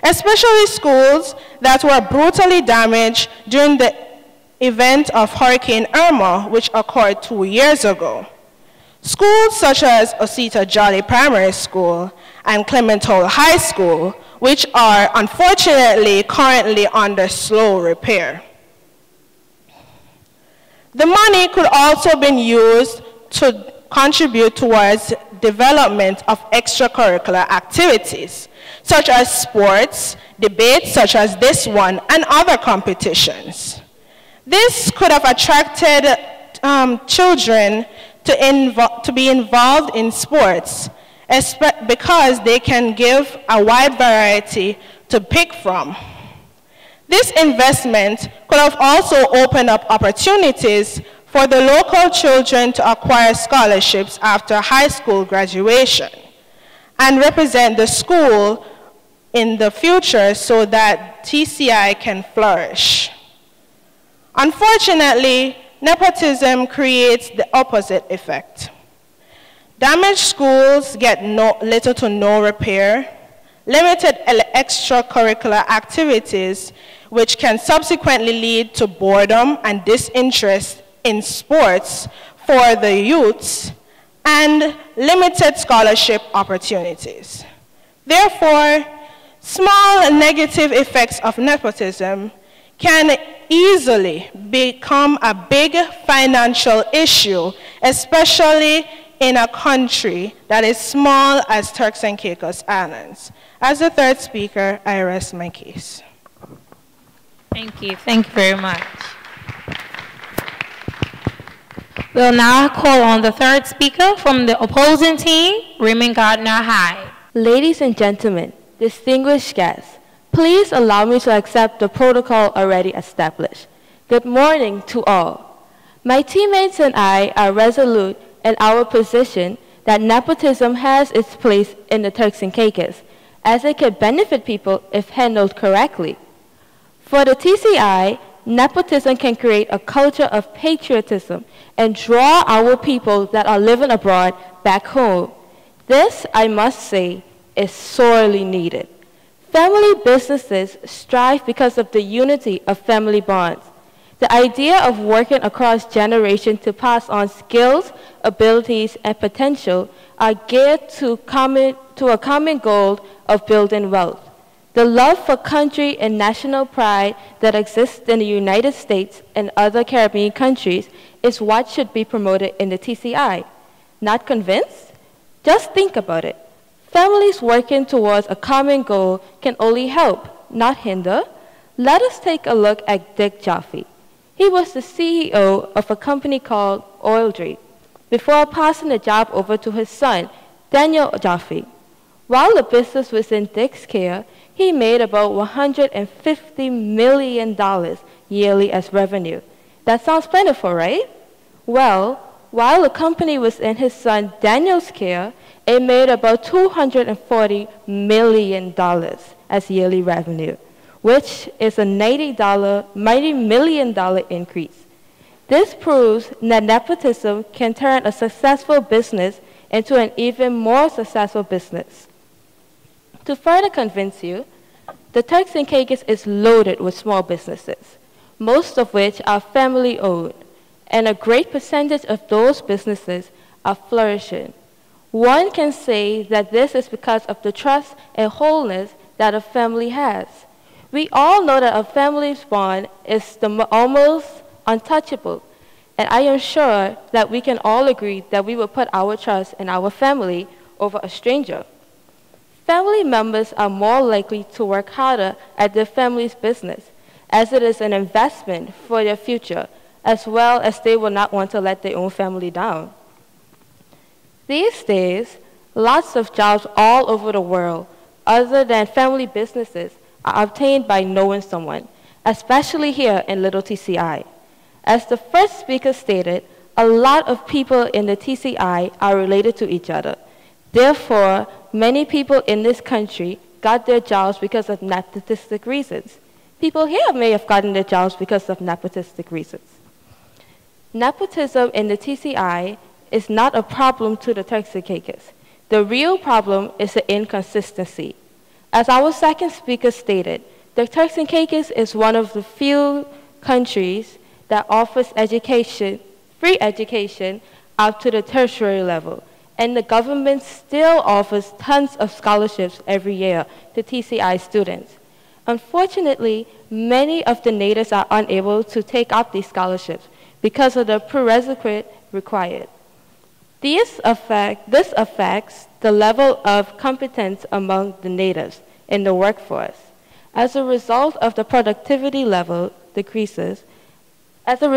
especially schools that were brutally damaged during the event of Hurricane Irma, which occurred 2 years ago. Schools such as Osita Jolly Primary School and Clement Hall High School, which are unfortunately currently under slow repair. The money could also be used to contribute towards development of extracurricular activities, such as sports, debates such as this one, and other competitions. This could have attracted children to be involved in sports because they can give a wide variety to pick from. This investment could have also opened up opportunities for the local children to acquire scholarships after high school graduation and represent the school in the future so that TCI can flourish. Unfortunately, nepotism creates the opposite effect. Damaged schools get little to no repair, limited extracurricular activities, which can subsequently lead to boredom and disinterest in sports for the youths, and limited scholarship opportunities. Therefore, small negative effects of nepotism can easily become a big financial issue, especially in a country that is small as Turks and Caicos Islands. As the third speaker, I rest my case. Thank you. Thank you very much. We'll now call on the third speaker from the opposing team, Raymond Gardner High. Ladies and gentlemen, distinguished guests, please allow me to accept the protocol already established. Good morning to all. My teammates and I are resolute in our position that nepotism has its place in the Turks and Caicos, as it can benefit people if handled correctly. For the TCI, nepotism can create a culture of patriotism and draw our people that are living abroad back home. This, I must say, is sorely needed. Family businesses strive because of the unity of family bonds. The idea of working across generations to pass on skills, abilities, and potential are geared to a common goal of building wealth. The love for country and national pride that exists in the United States and other Caribbean countries is what should be promoted in the TCI. Not convinced? Just think about it. Families working towards a common goal can only help, not hinder. Let us take a look at Dick Jaffe. He was the CEO of a company called Oildre before passing the job over to his son, Daniel Jaffe. While the business was in Dick's care, he made about $150 million yearly as revenue. That sounds plentiful, right? Well, while the company was in his son Daniel's care, it made about $240 million as yearly revenue, which is a $90 million increase. This proves that nepotism can turn a successful business into an even more successful business. To further convince you, the Turks and Caicos is loaded with small businesses, most of which are family-owned, and a great percentage of those businesses are flourishing. One can say that this is because of the trust and wholeness that a family has. We all know that a family's bond is almost untouchable, and I am sure that we can all agree that we will put our trust in our family over a stranger. Family members are more likely to work harder at their family's business, as it is an investment for their future, as well as they will not want to let their own family down. These days, lots of jobs all over the world, other than family businesses, are obtained by knowing someone, especially here in Little TCI. As the first speaker stated, a lot of people in the TCI are related to each other. Therefore, many people in this country got their jobs because of nepotistic reasons. People here may have gotten their jobs because of nepotistic reasons. Nepotism in the TCI is not a problem to the Turks and Caicos. The real problem is the inconsistency. As our second speaker stated, the Turks and Caicos is one of the few countries that offers education, free education, up to the tertiary level. And the government still offers tons of scholarships every year to TCI students. Unfortunately, many of the natives are unable to take up these scholarships because of the prerequisite required. This affects the level of competence among the natives in the workforce. As a result of the productivity level decreases, as well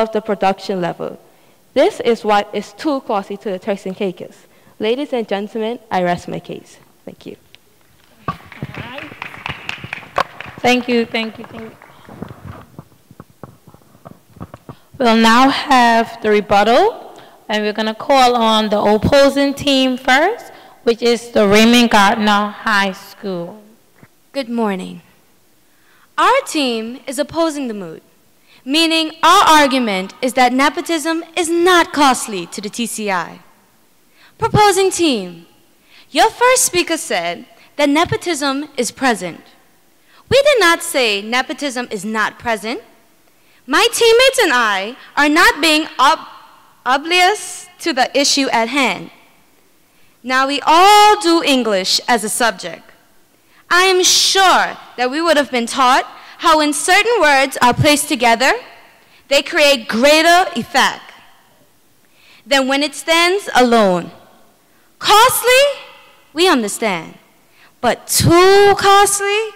as the production level. This is what is too costly to the Turks and Caicos. Ladies and gentlemen, I rest my case. Thank you. Thank you. We'll now have the rebuttal, and we're going to call on the opposing team first, which is the Raymond Gardner High School. Good morning. Our team is opposing the mood, meaning our argument is that nepotism is not costly to the TCI. Proposing team, your first speaker said that nepotism is present. We did not say nepotism is not present. My teammates and I are not being oblivious to the issue at hand. Now we all do English as a subject. I am sure that we would have been taught how when certain words are placed together, they create greater effect than when it stands alone. Costly, we understand, but too costly?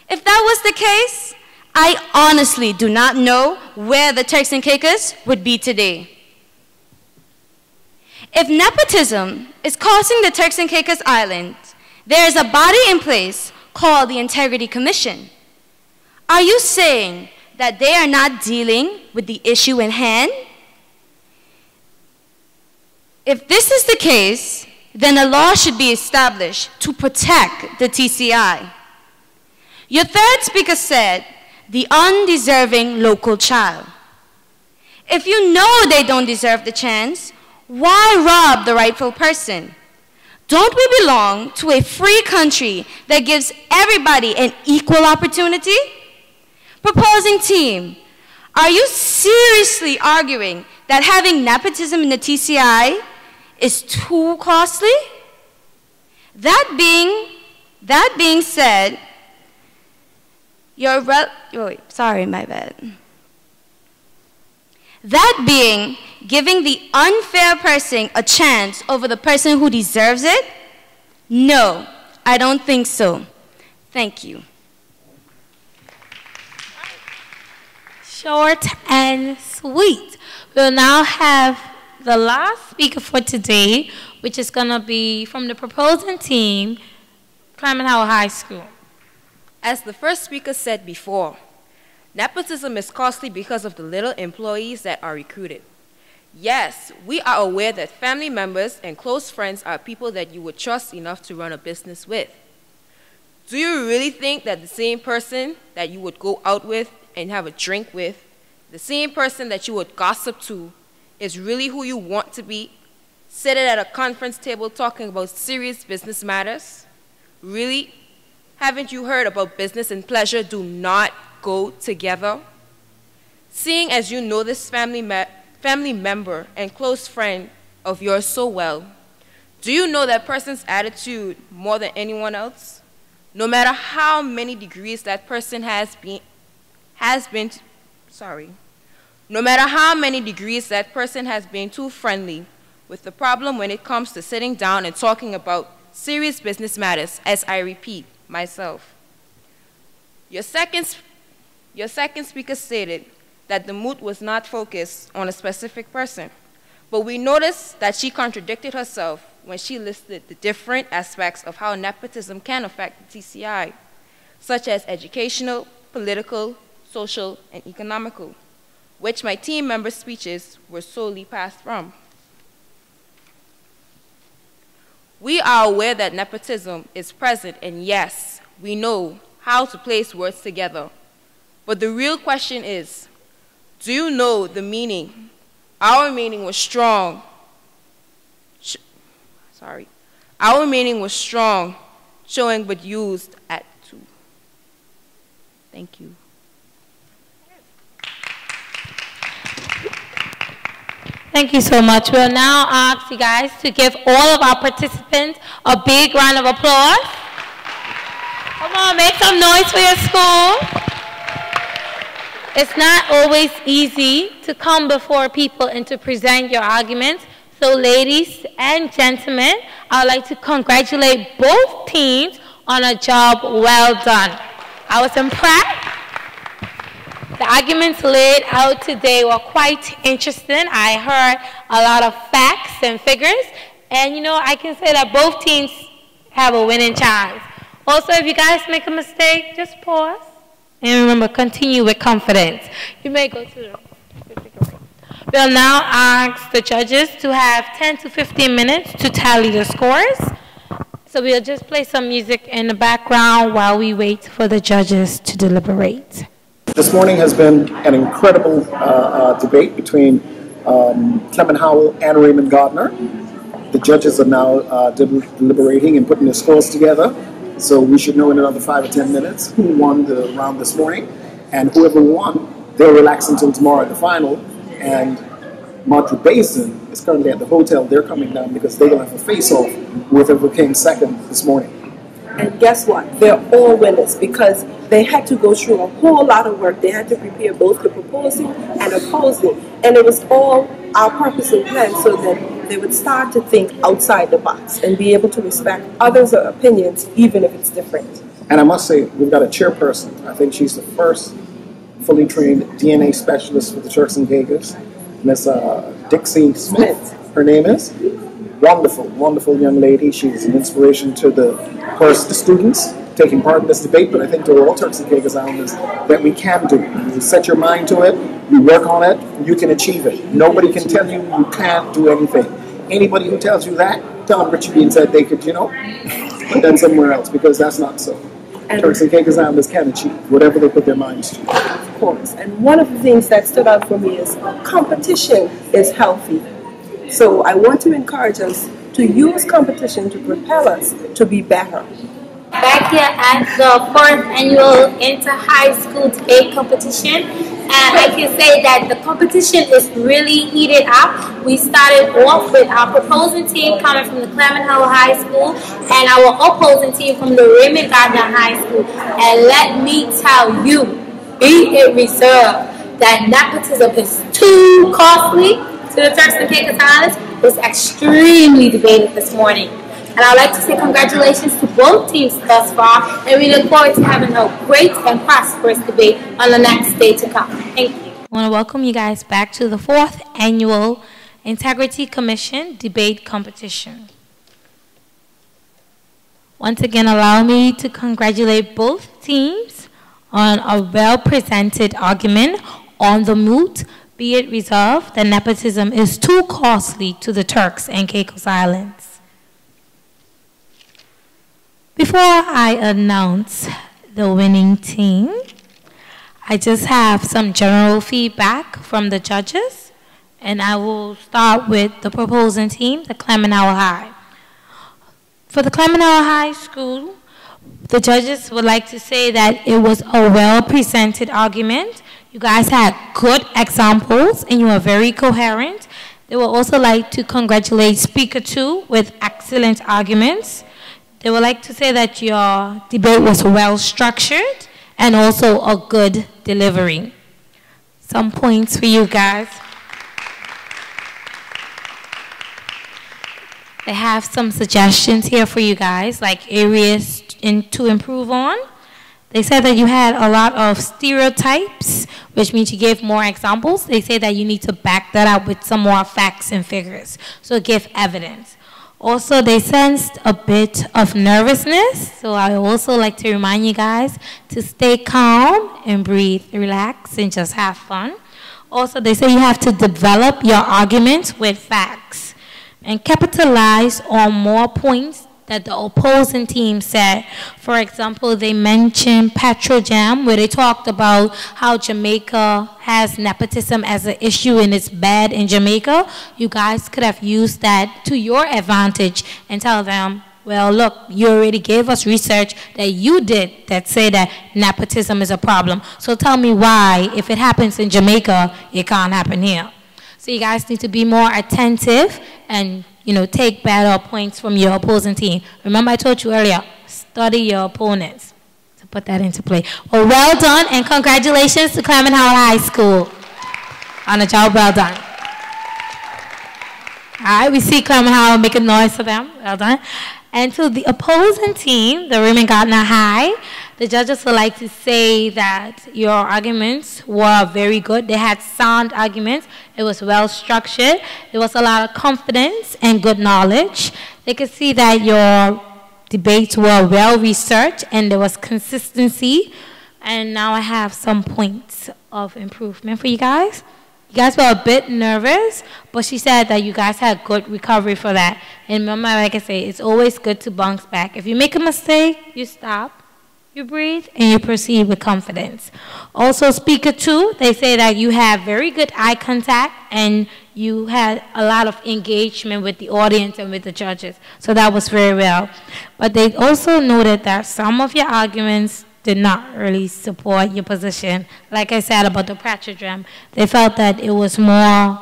If that was the case, I honestly do not know where the Turks and Caicos would be today. If nepotism is costing the Turks and Caicos Islands, there is a body in place called the Integrity Commission. Are you saying that they are not dealing with the issue in hand? If this is the case, then a law should be established to protect the TCI. Your third speaker said, the undeserving local child. If you know they don't deserve the chance, why rob the rightful person? Don't we belong to a free country that gives everybody an equal opportunity? Proposing team, are you seriously arguing that having nepotism in the TCI is too costly? That being said, That being giving the unfair person a chance over the person who deserves it? No, I don't think so. Thank you. Short and sweet. We'll now have the last speaker for today, which is going to be from the proposing team, Clement Howell High School. As the first speaker said before, nepotism is costly because of the little employees that are recruited. Yes, we are aware that family members and close friends are people that you would trust enough to run a business with. Do you really think that the same person that you would go out with and have a drink with, the same person that you would gossip to, is really who you want to be, sitting at a conference table talking about serious business matters? Really? Haven't you heard about business and pleasure do not go together? Seeing as you know this family member and close friend of yours so well, do you know that person's attitude more than anyone else? No matter how many degrees that person no matter how many degrees that person has been too friendly with the problem when it comes to sitting down and talking about serious business matters, as I repeat myself. Your second speaker stated that the mood was not focused on a specific person, but we noticed that she contradicted herself when she listed the different aspects of how nepotism can affect the TCI, such as educational, political, social, and economical, which my team members' speeches were solely passed from. We are aware that nepotism is present, and yes, we know how to place words together. But the real question is, do you know the meaning? Our meaning was strong. Our meaning was strong, showing but used at 2. Thank you. Thank you so much. We'll now ask you guys to give all of our participants a big round of applause. Come on, make some noise for your school. It's not always easy to come before people and to present your arguments. So ladies and gentlemen, I would like to congratulate both teams on a job well done. I was impressed. The arguments laid out today were quite interesting. I heard a lot of facts and figures. And you know, I can say that both teams have a winning chance. Also, if you guys make a mistake, just pause. And remember, continue with confidence. You may go to the... We'll now ask the judges to have 10 to 15 minutes to tally the scores. So we'll just play some music in the background while we wait for the judges to deliberate. This morning has been an incredible debate between Clement Howell and Raymond Gardner. The judges are now deliberating and putting their scores together. So we should know in another 5 or 10 minutes who won the round this morning. And whoever won, they'll relax until tomorrow at the final. And Marjorie Basin is currently at the hotel. They're coming down because they're going to have a face-off with whoever came second this morning. And guess what? They're all winners because they had to go through a whole lot of work. They had to prepare both the proposing and opposing. And it was all our purpose and plan so that they would start to think outside the box and be able to respect others' opinions, even if it's different. And I must say, we've got a chairperson. I think she's the first fully trained DNA specialist for the Turks and Caicos, Miss Dixie Smith, her name is. Wonderful, wonderful young lady. She's an inspiration to the students taking part in this debate, but I think to all Turks and Caicos Islanders that we can do it. You set your mind to it, you work on it, you can achieve it. Nobody can tell you you can't do anything. Anybody who tells you that, tell them Richard Bean said they could, put them somewhere else, because that's not so. And Turks and Caicos Islanders can achieve whatever they put their minds to. Of course. And one of the things that stood out for me is competition is healthy. So I want to encourage us to use competition to propel us to be better. Back here at the 4th annual Inter-High School Debate Competition, And I can say that the competition is really heated up. We started off with our proposing team coming from the Clement Hill High School and our opposing team from the Raymond Gardner High School. And let me tell you, be it reserved that nepotism is too costly to the Turks and Caicos Islands was extremely debated this morning. And I'd like to say congratulations to both teams thus far, and we look forward to having a great and prosperous debate on the next day to come. Thank you. I want to welcome you guys back to the 4th Annual Integrity Commission Debate Competition. Once again, allow me to congratulate both teams on a well-presented argument on the moot. Be it resolved that nepotism is too costly to the Turks and Caicos Islands. Before I announce the winning team, I just have some general feedback from the judges, and I will start with the proposing team, the Clement Hill High. For the Clement Hill High School, the judges would like to say that it was a well-presented argument. You guys had good examples, and you were very coherent. They would also like to congratulate Speaker 2 with excellent arguments. They would like to say that your debate was well structured and also a good delivery. Some points for you guys. They have some suggestions here for you guys, like areas to improve on. They said that you had a lot of stereotypes, which means you gave more examples. They say that you need to back that up with some more facts and figures, so give evidence. Also, they sensed a bit of nervousness, so I also like to remind you guys to stay calm and breathe, relax, and just have fun. Also, they say you have to develop your arguments with facts and capitalize on more points that the opposing team said. For example, they mentioned Petrojam, where they talked about how Jamaica has nepotism as an issue and it's bad in Jamaica. You guys could have used that to your advantage and tell them, well, look, you already gave us research that you did that say that nepotism is a problem. So tell me why, if it happens in Jamaica, it can't happen here. So you guys need to be more attentive and take better points from your opposing team. Remember I told you earlier, study your opponents. To put that into play. Well done, and congratulations to Clement Hill High School on a job well done. All right, we see Clement Hill making noise for them. Well done. And to the opposing team, the Raymond Gardner High, the judges would like to say that your arguments were very good. They had sound arguments. It was well structured. There was a lot of confidence and good knowledge. They could see that your debates were well researched and there was consistency. And now I have some points of improvement for you guys. You guys were a bit nervous, but she said that you guys had good recovery for that. And remember, like I say, it's always good to bounce back. If you make a mistake, you stop, you breathe, and you proceed with confidence. Also, Speaker 2, they say that you have very good eye contact and you had a lot of engagement with the audience and with the judges. So that was very well. But they also noted that some of your arguments did not really support your position. Like I said about the Petrojam, they felt that it was more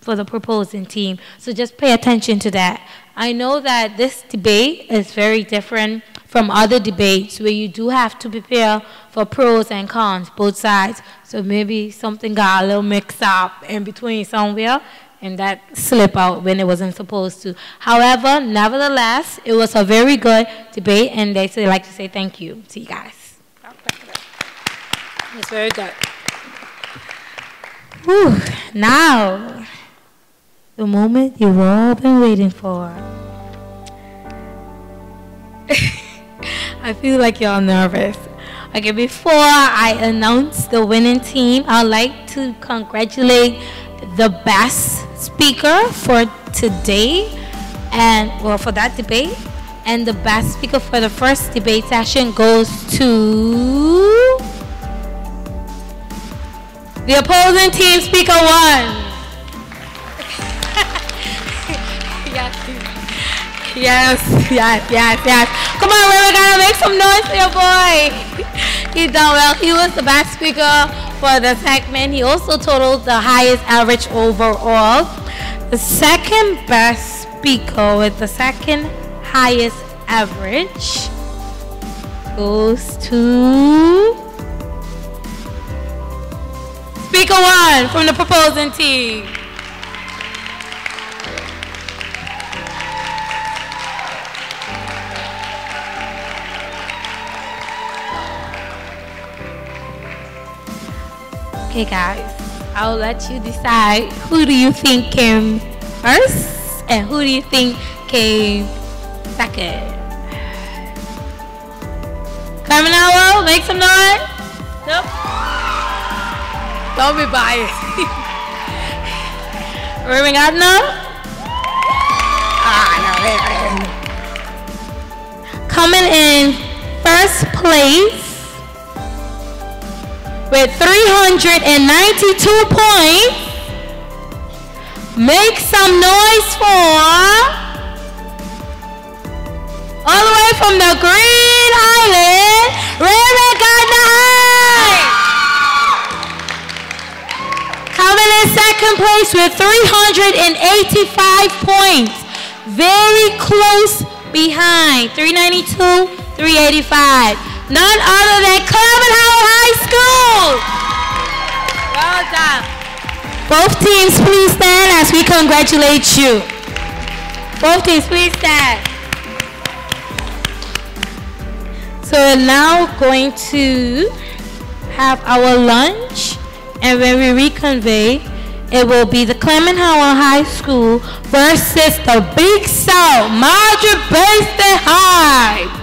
for the proposing team. So just pay attention to that. I know that this debate is very different from other debates where you do have to prepare for pros and cons, both sides. So maybe something got a little mixed up in between somewhere and that slipped out when it wasn't supposed to. However, nevertheless, it was a very good debate, and they like to say thank you to you guys. It's very good. Whew. Now, the moment you've all been waiting for. I feel like you're nervous. Okay, before I announce the winning team, I'd like to congratulate the best speaker for today, and well, for that debate. And the best speaker for the first debate session goes to the opposing team, Speaker 1. Yes. Come on, we gotta make some noise for your boy. He done well. He was the best speaker for the segment. He also totaled the highest average overall. The second best speaker with the second highest average goes to Speaker 1 from the proposing team. Okay guys, I'll let you decide who do you think came first and who do you think came second. Clement Howell, make some noise. Nope. Don't be biased. Raymond Gardner? No. Coming in first place with 392 points. Make some noise for all the way from the Green Island, Raymond Gardner High. Coming in second place with 385 points. Very close behind. 392, 385. None other than Clement Howell High School. Well done. Both teams, please stand as we congratulate you. Both teams, please stand. So we're now going to have our lunch, and when we reconvene, it will be the Clement Howell High School versus the Big South Madrid Basin High.